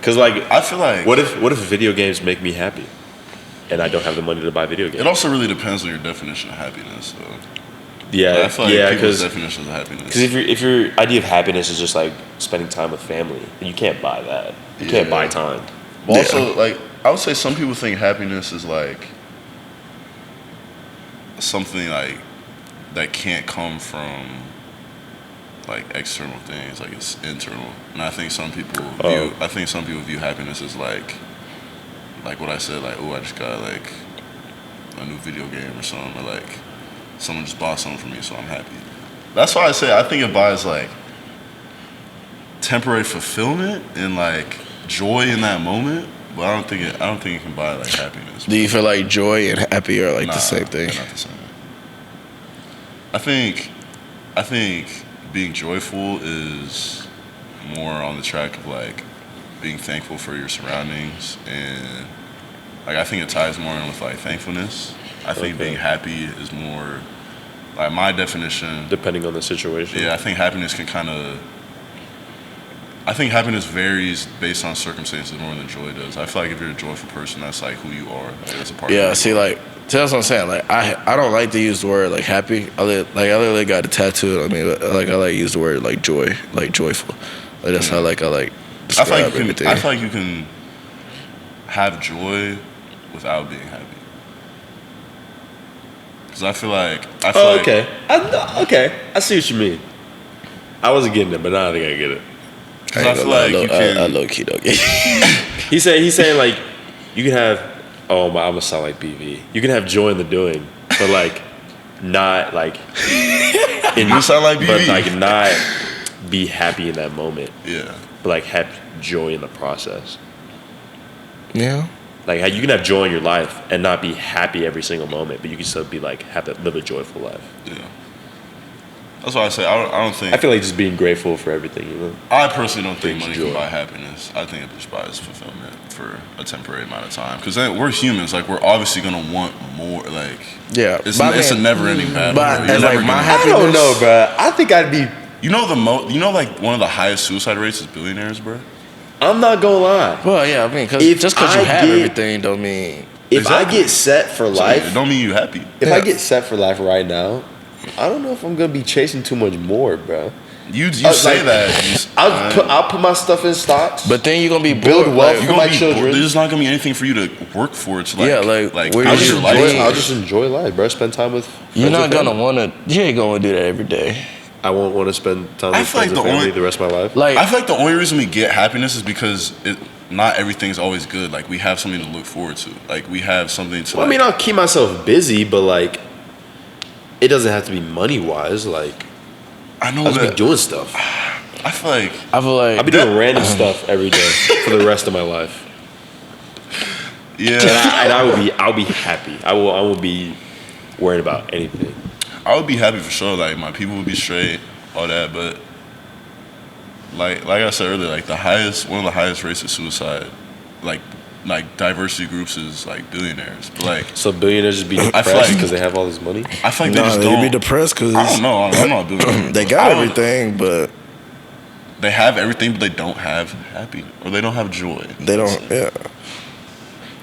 Because like I feel like what if video games make me happy, and I don't have the money to buy video games? it also really depends on your definition of happiness. So. Yeah, I feel like yeah, people's because definitions of happiness. Because if your idea of happiness is just like spending time with family, then you can't buy that. You can't buy time. Well, also, like I would say, some people think happiness is like something like that can't come from like external things, like it's internal. And I think some people view happiness as like what I said, like, oh, I just got like a new video game or something, or like someone just bought something for me, so I'm happy. That's why I say I think it buys like temporary fulfillment and like joy in that moment, but I don't think it can buy like happiness. Do you feel like joy and happy are like the same thing? They're not the same. I think being joyful is more on the track of like being thankful for your surroundings, and like I think it ties more in with like thankfulness. I think being happy is more like my definition. Depending on the situation. Yeah, I think happiness varies based on circumstances more than joy does. I feel like if you're a joyful person, that's like who you are. Like, that's a part of Yeah, you. see, like, that's what I'm saying. Like, I don't like to use the word like happy. I literally got a tattoo on me. Like, I like to use the word like joy, like joyful. Like that's how like I like describe everything. I feel like you can have joy without being happy. Because I feel like. Okay. I see what you mean. I wasn't getting it, but now I think I get it. I feel like you can. I low key don't get it. He's saying like you can have. Oh my! I'm gonna sound like BV. You can have joy in the doing, but like not like. You sound like BV. But like not be happy in that moment. Yeah. But like have joy in the process. Yeah. Like how you can have joy in your life and not be happy every single moment, but you can still be like live a joyful life. Yeah. That's why I say I don't think. I feel like just being grateful for everything, you know. I personally don't think Brings money joy. can buy happiness. I think it just buys fulfillment for a temporary amount of time. Because we're humans. Like we're obviously gonna want more. Like Yeah. it's a never-ending battle. But Bro. You're as never like my gonna- happiness. I don't know, bro. I think I'd be. You know, like one of the highest suicide rates is billionaires, bro. I'm not gonna lie. Well, yeah, I mean, If just because I you have get- everything don't mean. If Exactly. I get set for So life, it don't mean you happy. if Yeah. I get set for life right now, I don't know if I'm gonna be chasing too much more, bro. You say like- that. I'll put my stuff in stocks. But then you're gonna be Build bored. wealth Like, for my children. There's not gonna be anything for you to work for. It's like Yeah, like, where I'll you just your enjoy. life. I'll just enjoy life, bro. Spend time with. you're friends not and gonna family. wanna. You ain't gonna do that every day. I won't want to spend time I with feel like friends and the family only- the rest of my life. Like, I feel like the only reason we get happiness is because not everything's always good. Like we have something to look forward to. Like we have something to. Well, I mean, I'll keep myself busy, but like, it doesn't have to be money wise. Like, I know I'll just be that. doing stuff. I feel like I'll be doing random stuff every day for the rest of my life, yeah. and I'll be happy. I won't be worried about anything. I would be happy for sure. Like my people would be straight, all that. But like I said earlier, like one of the highest rates of suicide, like diversity groups is like billionaires. But like So billionaires just be feel depressed like- because they have all this money. I feel like they just they don't. be depressed because I don't know. I'm not a billionaire. they but got I don't- everything, but They have everything, but they don't have happy, or they don't have joy. they don't. Yeah.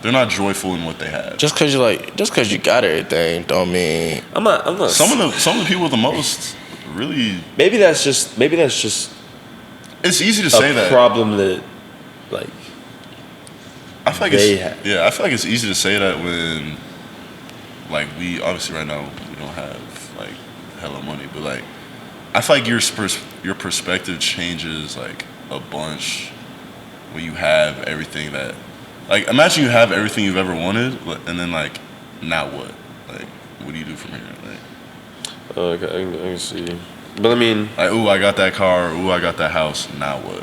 They're not joyful in what they have. Just because you got everything, don't mean. I'm not. Some of the people with the most really. Maybe that's just It's easy to a say that. problem that, like, I feel like they it's have. yeah. I feel like it's easy to say that when, like, we obviously right now we don't have like hella money, but like, I feel like your perspective changes like a bunch when you have everything that. Like, imagine you have everything you've ever wanted, and then like, now what? Like, what do you do from here? Like, Okay, I can see. But I mean, ooh, I got that car. Ooh, I got that house. Now what?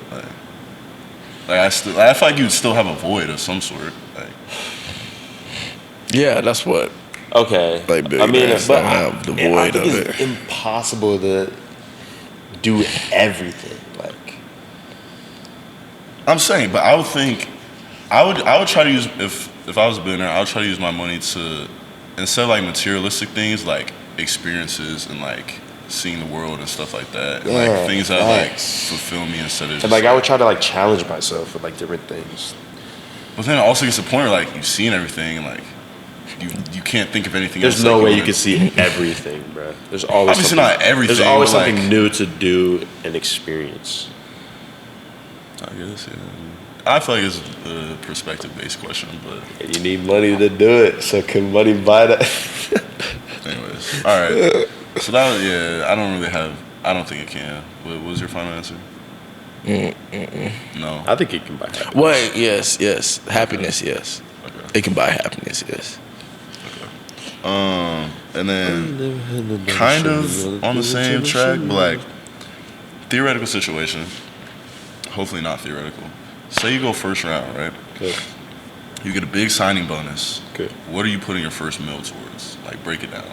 Like I feel like you'd still have a void of some sort. Like, Yeah, that's what Okay. Like big I mean, bands but don't have the I void think of it's it. impossible to do everything. Like, I'm saying, but I would think I would try to use if I was a billionaire, I would try to use my money to instead of like materialistic things like experiences and like seeing the world and stuff like that, and like things that like fulfill me instead of just, and like I would try to like challenge myself with like different things. But then it also gets to the point where like you've seen everything and like you can't think of anything There's else. no like, way you can see everything, bro. There's always Obviously something, not everything, There's always but, like- something new to do and experience. I guess, yeah. I feel like it's a perspective-based question, but And you need money to do it. So can money buy that? anyways. All right. So that was, I don't think it can. What was your final answer? No. I think it can buy that. Wait, yes. Happiness, yes. Okay. It can buy happiness, yes. And then kind of on the same track, but like theoretical situation. Hopefully not theoretical. Say you go first round, right? Okay. You get a big signing bonus. Okay. What are you putting your first meal towards? Like break it down.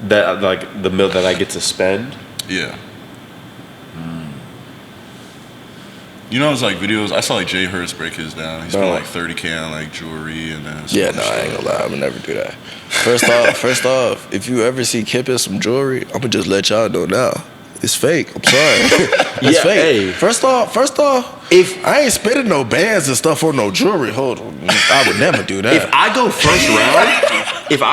That like the meal that I get to spend. Yeah. You know, it's like videos. I saw like Jay Hurts break his down. He spent Bro. like $30K on like jewelry and then. Yeah, no, I ain't gonna lie. I would never do that. First off, if you ever see Kip in some jewelry, I'm gonna just let y'all know now. It's fake. I'm sorry. It's Yeah, fake. hey. First off, if I ain't spending no bands and stuff or no jewelry, hold on. I would never do that. If I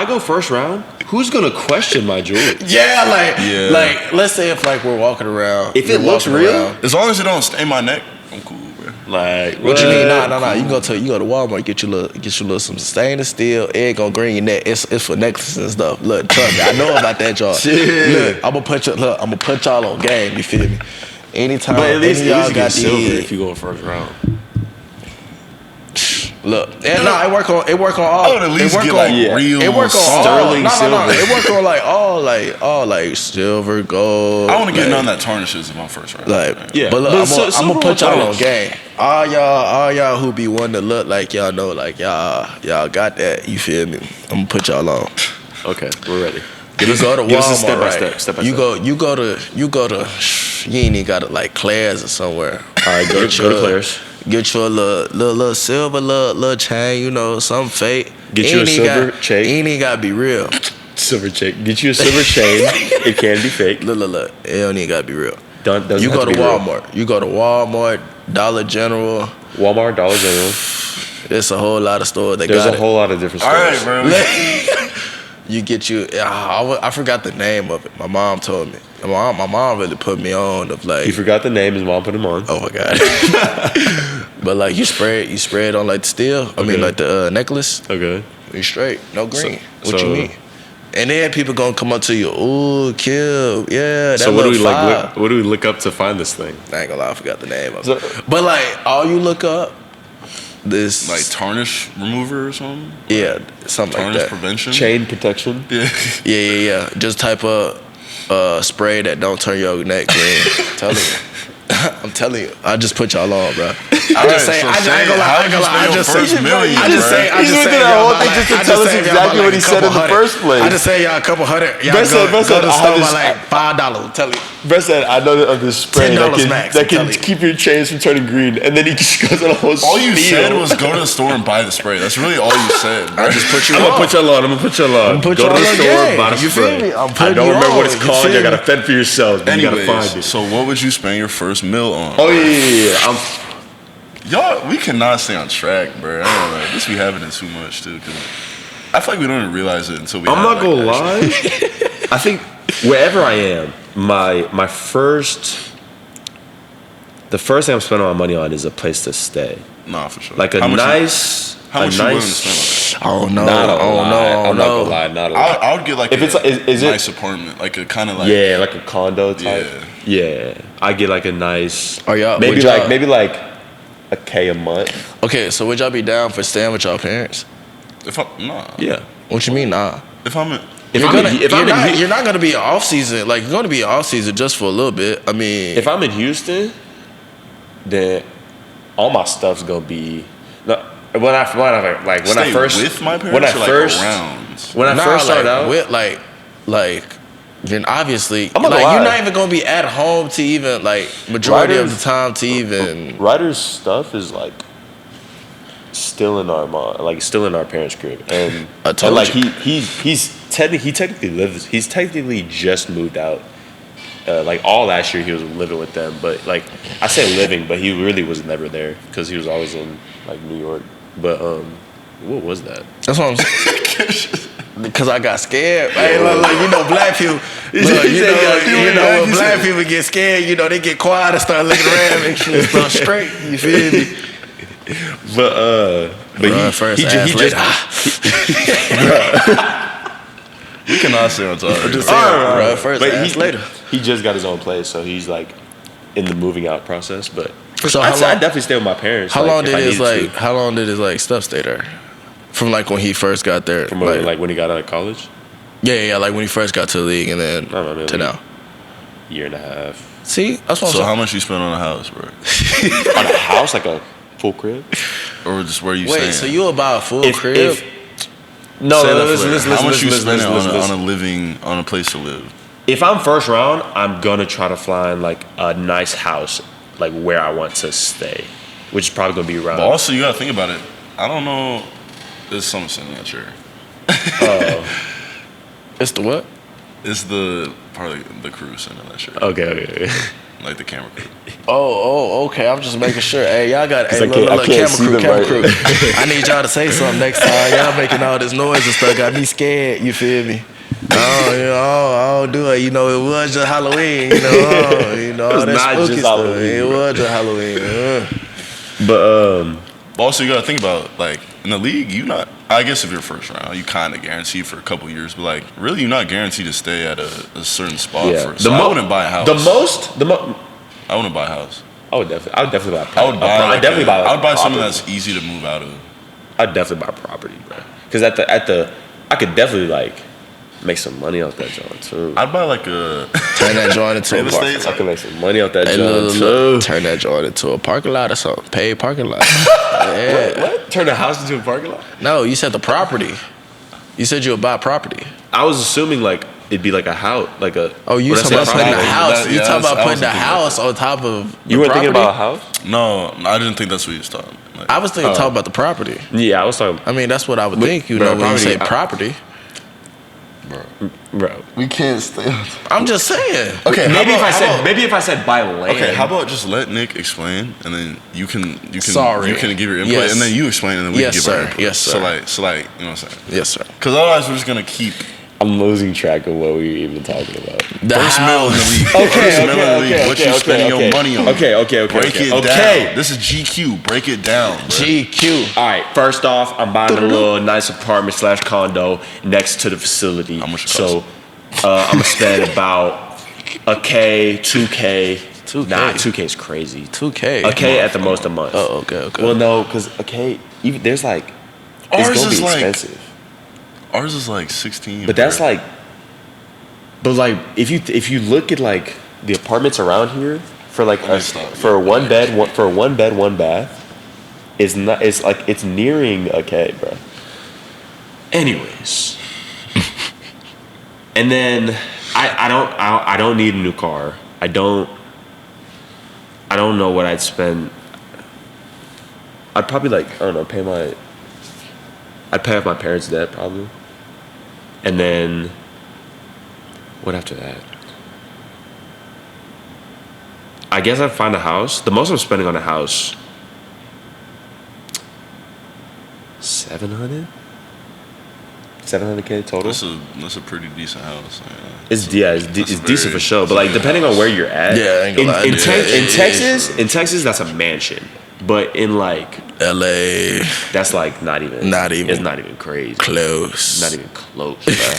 go first round, who's gonna question my jewelry? Yeah. like let's say if like we're walking around. If it we're looks walking real, around. As long as it don't stain my neck, I'm cool, bro. Like What you mean? Nah. You go to Walmart, get you little some stainless steel. It ain't gonna green your neck. It's for necklaces and stuff. Look, trust me, I know about that job. Shit. Look, I'm gonna put y'all on game. You feel me? Anytime, But at least any of y'all you got get silver the if you go first round. look. And it work on all. I would at least get like real It work on sterling all. silver. It work on all silver, gold. I want to get like, none that tarnishes in my first round. Like, Yeah. but look, But I'm silver gonna put y'all will on game. All y'all who be wanting to look like y'all know, like y'all got that. You feel me? I'm gonna put y'all on. Okay, we're ready. You go to give us a Walmart, step by right? step by You step. go to. You ain't even got to like Claire's or somewhere. All right, go to Claire's. Get you a little silver, little chain. You know, something fake. Get you a silver chain. Ain't even gotta be real. Silver chain. Get you a silver chain. It can be fake. Look. It don't even gotta be real. Doesn't You have go to be real. Walmart. You go to Walmart, Dollar General. Walmart, Dollar General. There's a whole lot of stores that There's got a whole lot of different All stores. right, bro. You get you. I forgot the name of it. My mom told me. My mom really put me on of like. He forgot the name. His mom put him on. Oh my god. But like you spray it on like the steel. I mean like the necklace. Okay. You straight, no green. What so- you mean? And then people gonna come up to you. Ooh, Kip, yeah. That So what do we five. what do we look up to find this thing? I ain't gonna lie, I forgot the name of So- it. But like all you look up, this Like tarnish remover or something? yeah, something like Tarnish that. prevention? Chain protection. Yeah. Yeah. Just type of spray that don't turn your neck green. I'm telling you. I just put y'all on, bro. I just say, I ain't gonna lie. I just say, I just say, He's went through that whole thing just to tell us exactly what he said in the first place. I just say y'all a couple hundred. Y'all Brent said, go to the I store have by this- like $5. Tell you. Brett said, I know of this spray $10 max, that I'm can telling you. keep your chains from turning green. And then he just goes on a whole All you spiel. said was go to the store and buy the spray. That's really all you said, bro. I just put you I'm on. gonna put y'all on. I'm gonna put y'all on. put Go to y'all the on store, game. buy the You feel spray. me? I'm I putting don't you remember what on. it's You called. feel You me? gotta fend for yourselves. Then you gotta Anyways, find it. so what would you spend your first meal on? Oh yeah. Y'all, we cannot stay on track, bro. I don't know. This be happening too much, too. Cause I feel like we don't even realize it until we I'm have, not like, gonna actually- lie. I think wherever I am, the first thing I'm spending my money on is a place to stay. Nah, for sure. Like a How much nice. How much a you willing to nice. spend on I don't know. Not a I don't lot. know. I I'm don't not know. gonna lie. Not a that? lot. I would get like If it's is it nice apartment, like a kind of like yeah, like a condo type. Yeah. Yeah, I get like a nice. Oh, yeah, maybe would like y'all- maybe like a K a month. Okay, so would y'all be down for staying with y'all parents? If I nah, Yeah. What you mean, nah? if I'm in, You're not gonna be in off season. Like you're gonna be in off season just for a little bit. I mean, If I'm in Houston, then all my stuff's gonna be. No, when I first with my parents when I or like first around. when I first started out with then obviously I'm not gonna you're lie. not even gonna be at home to even majority of the time to even. Ryder's stuff is like still in our still in our parents' crib, and I told and, you. he's technically just moved out. All last year he was living with them, but I say living, but he really was never there because he was always in New York. But what was that? That's what I'm saying. Because I got scared. Hey, look, black people. When black people get scared, they get quiet and start looking around, make sure it's not straight. You feel me? But We cannot say on top. Later. He just got his own place, so he's in the moving out process. But So I'd definitely stay with my parents. How long did his stuff stay there? From when he first got there. From when he got out of college? Yeah, when he first got to the league and then to now. Year and a half. See, that's what I'm So saying. how much you spend on a house, bro? On a house, like a full crib? Or just where you Wait, staying? so you about a full crib? No, listen. How much you spending on a place to live? If I'm first round, I'm gonna try to find a nice house, where I want to stay, which is probably gonna be around. But also, you gotta think about it. I don't know. There's something sitting in that chair. It's the what? It's the part of the crew sitting in that chair. Okay. Like the camera crew. Oh, okay. I'm just making sure. Hey, y'all got I can't see them camera right. crew. I need y'all to say something next time. Y'all making all this noise and stuff got me scared. You feel me? I don't do it. It was just Halloween. It was not just Halloween. It was just Halloween. But Also, you gotta think about in the league, I guess if you're first round, you kind of guaranteed for a couple years, but really, you're not guaranteed to stay at a certain spot for. So I wouldn't buy a house. I wouldn't buy a house. I would definitely buy. I would buy. I would buy something that's easy to move out of. I'd definitely buy property, bro. Because I could definitely make some money off that joint too. I'd buy a turn that joint into a real parking estate. I could make some money off that joint too. Turn that joint into a parking lot or something. Paid parking lot. Yeah. What? Turn a house into a parking lot? No, you said the property. You said you would buy property. I was assuming it'd be like a house, Oh, you talking about putting the house? You talking about putting the house on top of? You weren't thinking about a house? No, I didn't think that's what you was talking. I was thinking talking about the property. Yeah, I was talking. I mean, that's what I would think. When you say property. Bro, We can't stay. I'm just saying. Okay, maybe if I said buy land. Okay, how about just let Nick explain, and then you can Sorry. you can give your input, Yes. and then you explain, and then we Yes, can give sir. our input. Yes, sir. So you know what I'm saying? Yes, sir. Because otherwise, we're just gonna keep I'm losing track of what we were even talking about. The first house. mill in the league. First mill in the league. What you spending your money on? Okay. Break it down. This is GQ. Break it down. Bro. GQ. All right. First off, I'm buying a little nice apartment / condo next to the facility. How much it So I'm gonna spend about $1,000, $2,000. 2K. Nah, $2,000 is crazy. $2K. $1,000 at the most a month. Oh, okay. Well, no, because $1,000, even there's it's Ours gonna be is expensive. Ours is 16. But that's if you look at the apartments around here for a one bed, one bath, it's nearing $1,000, bro. Anyways, and then I don't need a new car. I don't know what I'd spend. I'd probably I'd pay off my parents' debt probably, and then. What after that? I guess I'd find a house. The most I'm spending on a house, $700,000 total. That's a pretty decent house. It's decent for sure. But depending on where you're at, in Texas, that's a mansion. But in LA, that's not even. It's not even crazy. Close. Not even close, bro.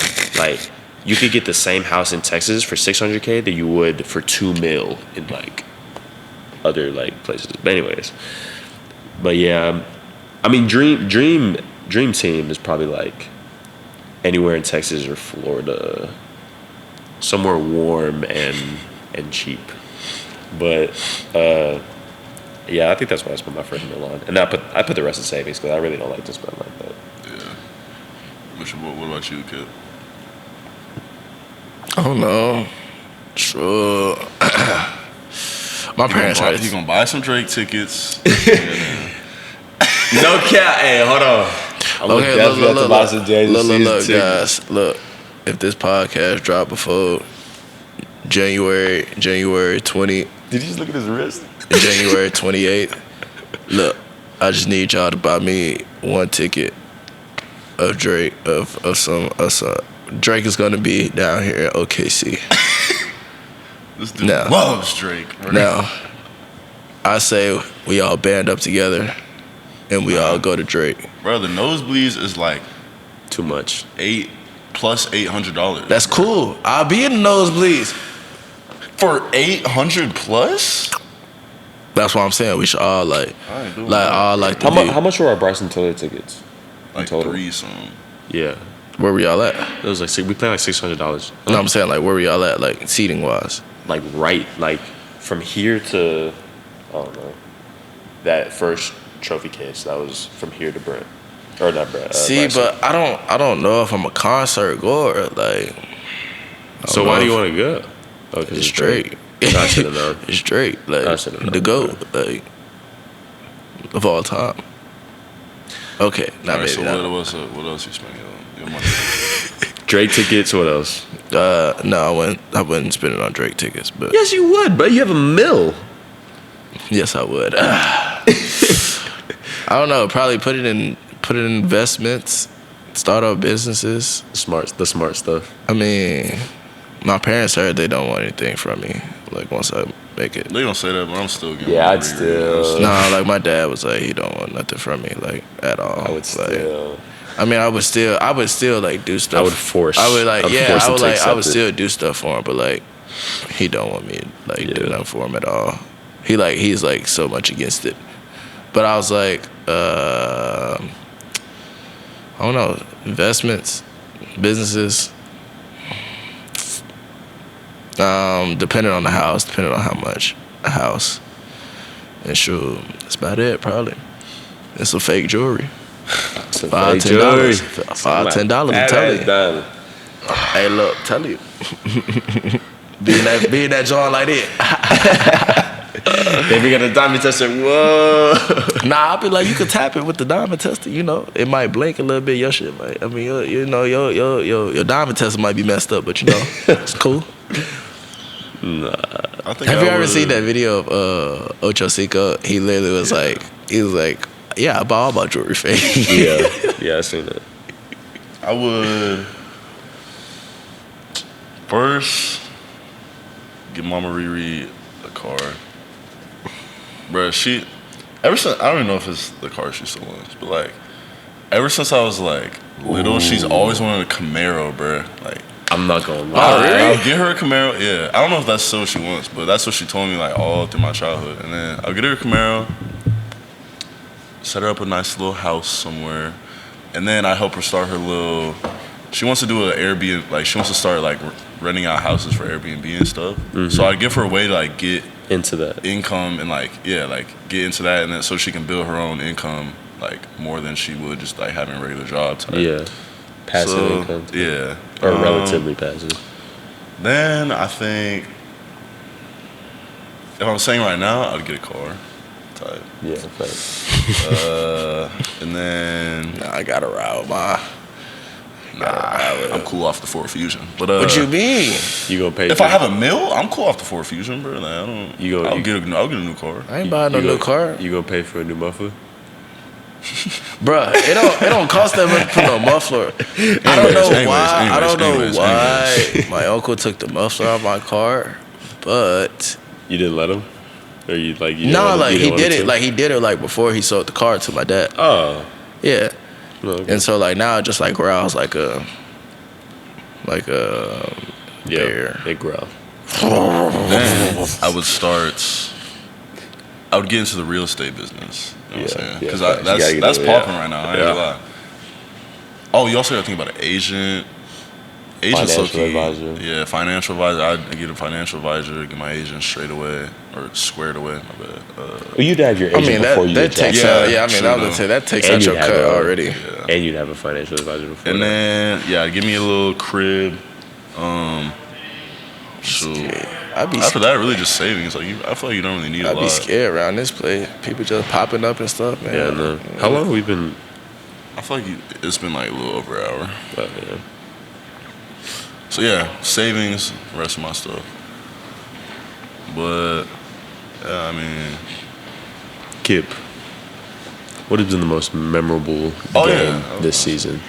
You could get the same house in Texas for $600,000 that you would for $2 million in other places. But anyways, yeah, I mean dream team is probably anywhere in Texas or Florida, somewhere warm and cheap. But Yeah, I think that's what I spent my first meal on. And I put the rest in savings because I really don't like to spend like that. Yeah. What about you, Kip? I don't know. Sure. My parents are. You gonna buy some Drake tickets? No cap. Hey, hold on. Okay, look, guys. Look, if this podcast dropped before January 20, Did you just look at his wrist? January 28th, look, I just need y'all to buy me one ticket of Drake of some. Drake is gonna be down here in OKC. This dude loves Drake. Right? Now, I say we all band up together and we all go to Drake. Bro, the nosebleeds is like Too much. $800. That's cool. I'll be in the nosebleeds. For $800+? That's what I'm saying. We should all like How much were our Bryson Tiller tickets? Like total? 3 something. Yeah. where we all at? It was like we played like $600. No, I'm saying like where we all at, like seating wise. Like like from here to I don't know. That first trophy case, that was from here to Brent. Or not Brent. See, Bryson. but I don't know if I'm a concert goer. Like, So why do you want to go? Oh, because it's Drake. I should have known. It's Drake, like I should've known. the GOAT, like of all time. Okay, not Alright, maybe so not. what else you spending your money Drake tickets. What else? No, I wouldn't spend it on Drake tickets, but Yes, you would, but you have a mill. yes, I would. I don't know. Probably put it in investments, start up businesses. The smart stuff. I mean, my parents heard they don't want anything from me. Like once I make it. They don't say that, but I'm still getting Yeah, my I'd still. No, like my dad was like, he don't want nothing from me, like at all. I would like, still. I mean, I would still like do stuff. I would force. I would like, I'd yeah, force I him would to like, I accept would it. still do stuff for him, but like, he don't want me to like do nothing for him at all. He's like so much against it. But I was like, I don't know, investments, businesses. Depending on the house, depending on how much a house. And sure, that's about it, probably. And some fake jewelry. $5, $10. $5, $10, I'm telling you. Hey, look, tell you. be in that joint like that. They got a diamond tester. Whoa. Nah, I'll be like, you can tap it with the diamond tester, you know. It might blink a little bit, your shit might. I mean, your diamond tester might be messed up, but you know, it's cool. Nah. Have you ever seen that video of Ocho Cinco? He literally was like, yeah, I bought all my jewelry fake. Yeah, I seen that. I would first get Mama Riri a car. Bruh, ever since, I don't even know if it's the car she still wants, but like, ever since I was like little, she's always wanted a Camaro, bruh. Like, I'm not gonna lie. Oh, really? I'll get her a Camaro. Yeah, I don't know if that's still what she wants, but that's what she told me like all through my childhood. And then I'll get her a Camaro, set her up a nice little house somewhere, and then I help her start her little. She wants to do an Airbnb, like she wants to start like renting out houses for Airbnb and stuff. Mm-hmm. So I give her a way to like get Into that. income and like get into that, and then so she can build her own income like more than she would just like having a regular job type. Yeah. Passive So, income. Yeah. Or relatively passive. Then I think if I'm saying right now, I'd get a car type. Yeah, thanks. And then I gotta ride with my. I'm cool off the Ford Fusion. But What you mean? You gonna pay if for I have a mill, I'm cool off the Ford Fusion, bro. Like, I don't. I'll get a new car. I ain't buying no new car, You gonna pay for a new muffler? bruh. It don't cost that much for no muffler. I don't know why my uncle took the muffler out of my car, but You didn't let him? Or you like you no, like he did it. it. Like he did it like before he sold the car to my dad. Oh. Yeah. Okay. And so like now it just like growls like a bear. They growl. Then I would get into the real estate business. You know what I'm saying? Because facts. You gotta that's get popping it, right now. I ain't Yeah. gonna lie. Oh, you also gotta think about an agent. Agent's Financial low-key. advisor. Yeah, financial advisor. I'd get a financial advisor, get my agent straight away or squared away. My bad. Well, you'd have your I agent mean, before you that takes Yeah, out. Yeah, I mean, true, I was gonna say that takes And out your you'd have cut a- already. Yeah. And you'd have a financial advisor before And that. then give me a little crib. Shoot. I'd be After that, really just savings. Like I feel like you don't really need a I'd lot. be scared around this place. People just popping up and stuff, man. Yeah, no. How long have we been? I feel like it's been like a little over an hour. Yeah. So yeah, savings, rest of my stuff. But I mean, Kip, what has been the most memorable Oh, game yeah. this season?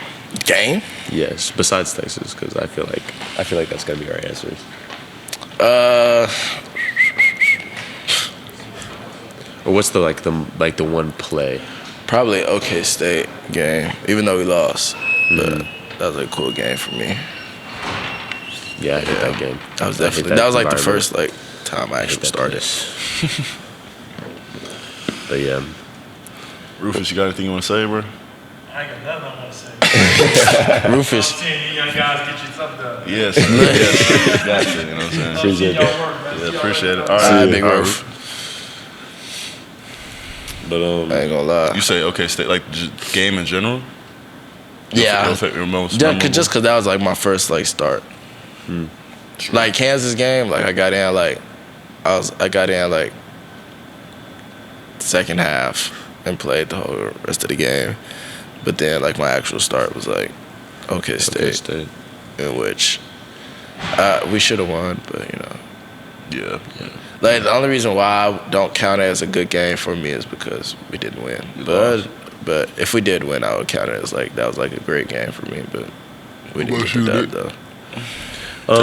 Game? Yes, besides Texas, because I feel like that's gonna be our answers. Or what's the one play? Probably OK State game, even though we lost. But that was a cool game for me. Yeah, I hate that game. That was I hate definitely that was like the environment. first time I actually started. But yeah, Rufus, you got anything you want to say, bro? I ain't got nothing I want to say. Rufus, I'm seeing you young guys get you something done. Yes, yes, gotcha. You know what I'm saying? I'm seeing Appreciate y'all that. work, man. See Yeah, y'all appreciate it. work. All all right, right, big all right. Roof. but I ain't gonna lie. You say okay, state like game in general. Yeah, Your most just memorable? because that was like my first like start. Like Kansas game, like I got in like second half and played the whole rest of the game, but then like my actual start was like OK State, in which we should have won, but you know, Yeah. like the only reason why I don't count it as a good game for me is because we didn't win. But if we did win, I would count it as like that was like a great game for me. But we didn't get the dub though.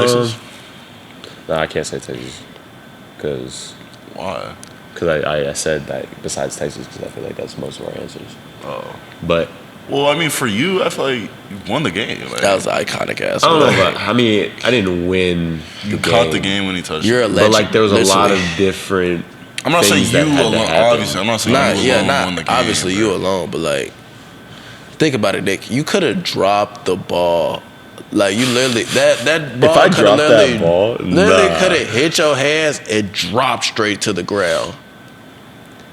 Texas? No, I can't say Texas because Why? I said that besides Texas because I feel like that's most of our answers. Oh. But Well, I mean, for you, I feel like you won the game. Like, That was an iconic ass. I don't know. one. But I mean, I didn't win. you caught the game when he touched. You're a it. legend. But like there was a lot of literally. different. I'm not saying things you that had to alone. happen. Obviously, I'm not saying you alone won the game. Obviously you bro. alone, but like, think about it, Nick. You could have dropped the ball. Like you literally that ball. If I coulda dropped that literally- ball, literally nah. could have hit your hands and dropped straight to the ground.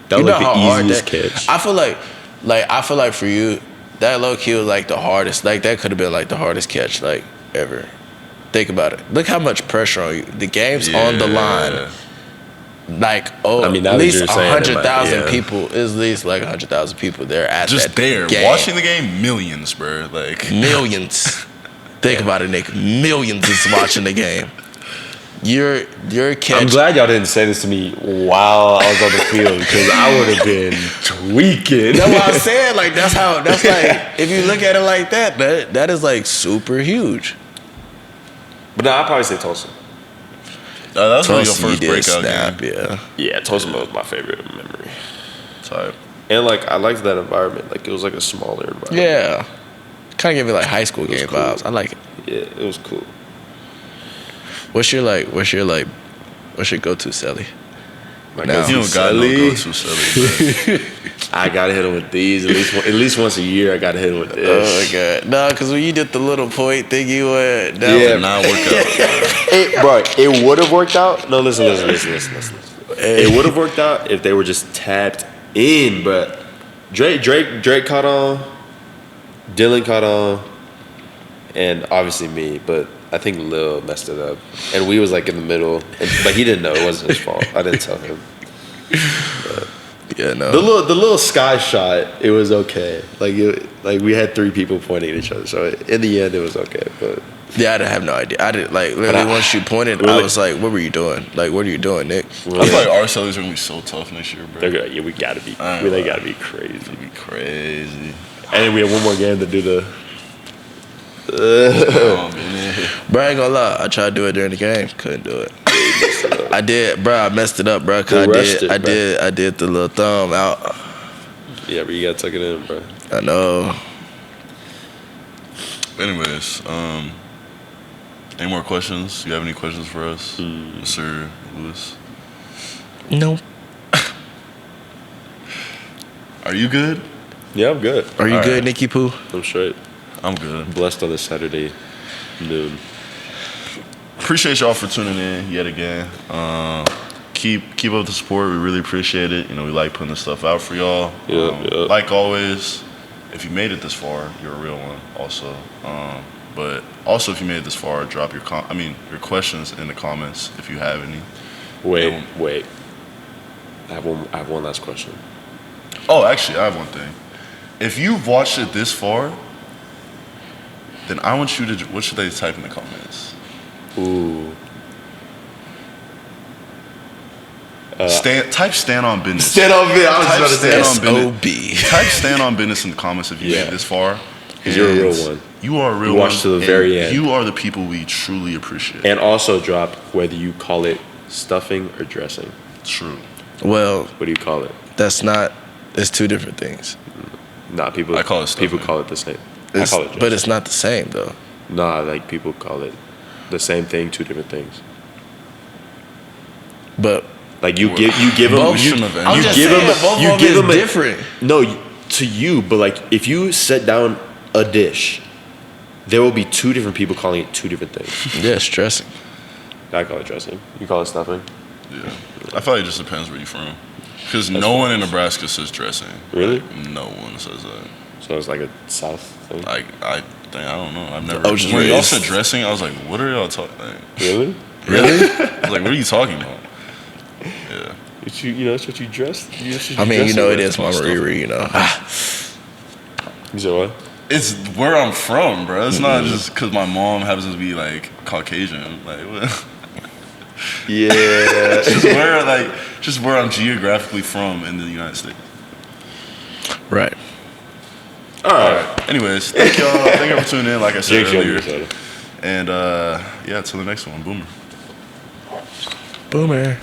That You was know like how the hard easiest that. catch. I feel like for you, that low key was like the hardest. Like that could have been like the hardest catch like ever. Think about it. Look how much pressure on you. The game's on the line. Like I mean, now at that least you're saying it, 100,000 yeah. people. At least like 100,000 people there at Just that there, game. watching the game, millions, bro. Like Millions. Think about it, Nick. Millions is watching the game. Your catch. I'm glad y'all didn't say this to me while I was on the field because I would have been tweaking. That's what I'm saying. Like that's like if you look at it like that is like super huge. But no, I'd probably say Tulsa. that's really your Tulsa, you first did breakout snap, game. yeah. Yeah, Tulsa was my favorite memory. Type. And like I liked that environment. Like it was like a smaller environment. Yeah. Kind of give me like high school was game cool. vibes. I like it. Yeah, it was cool. What's your go-to Sally? Like, Now. You don't got no Sally. go-to Sally, bro. I gotta hit him with these at least once a year. I gotta hit him with Oh this. my god. No, because when you did the little point thing you went That Yeah. did not work out. Bro, it would have worked out. No, listen. It would have worked out if they were just tapped in. But Drake caught on, Dylan caught on, and obviously me. But I think Lil messed it up, and we was like in the middle. But he didn't know it wasn't his fault. I didn't tell him. Yeah, no. The little sky shot, it was okay. Like we had three people pointing at each other, so in the end it was okay. But Yeah, I didn't have no idea. I didn't like literally once you pointed, I Really? was like, "What were you doing? Like, what are you doing, Nick?" I feel like our Sally's are gonna be so tough next year, bro. they're good. Yeah, we gotta be. I ain't They lying. gotta be crazy. It'd be crazy. And then we have one more game to do the. Oh man. Bro, I ain't gonna lie. I tried to do it during the game, couldn't do it. I did, bro. I messed it up, bro. Cause You rushed it, bro. I did the little thumb out. Yeah, but you gotta tuck it in, bro. I know. Anyways, any more questions? You have any questions for us, Mr. Lewis? No. Are you good? Yeah, I'm good. Are you All good, right. Nicky Poo? I'm straight. I'm good. Blessed on this Saturday. Noon. Appreciate y'all for tuning in yet again. Keep up the support. We really appreciate it. You know, we like putting this stuff out for y'all. Like always, if you made it this far, you're a real one. Also, but also if you made it this far, drop your your questions in the comments if you have any. Wait. I have one last question. Oh, actually, I have one thing. If you've watched it this far, then I want you to. What should they type in the comments? Ooh. Type stand on business. Stand on business. I was Type about to stand say on business. Type stand on business in the comments if you made it this far. Because you're a real one. You are a real you one. watched to the very end. You are the people we truly appreciate. And also drop whether you call it stuffing or dressing. True. Well, What do you call it? It's two different things. Nah, people. I call it stuffing. People call it the same. I call it dressing. But it's not the same though. Nah, like people call it the same thing, two different things. But Like you give them both you shouldn't have I'm ended. just give saying, them both you of give them them is different. No, to you, but like if you set down a dish, there will be two different people calling it two different things. Yeah, stressing. I call it dressing. You call it stuffing. Yeah. I feel like it just depends where you're from. Because no one in Nebraska says dressing. Really? Like, no one says that. So it's like a South thing. Like I don't know. I've never. I was just When y'all raised- said dressing, I was like, what are y'all talking? Like, Really? Really? I was like, what are you talking about? Yeah. It's that's what you dress. I mean, you know it is my Mama stuff. Riri, you know. You said what? It's where I'm from, bro. It's not just because my mom happens to be like Caucasian. Like, what? Yeah. just where I'm geographically from in the United States. Right. All right. Anyways, thank y'all. Thank y'all for tuning in. Like I said Jinx your earlier. soda. And till the next one. Boomer. Boomer.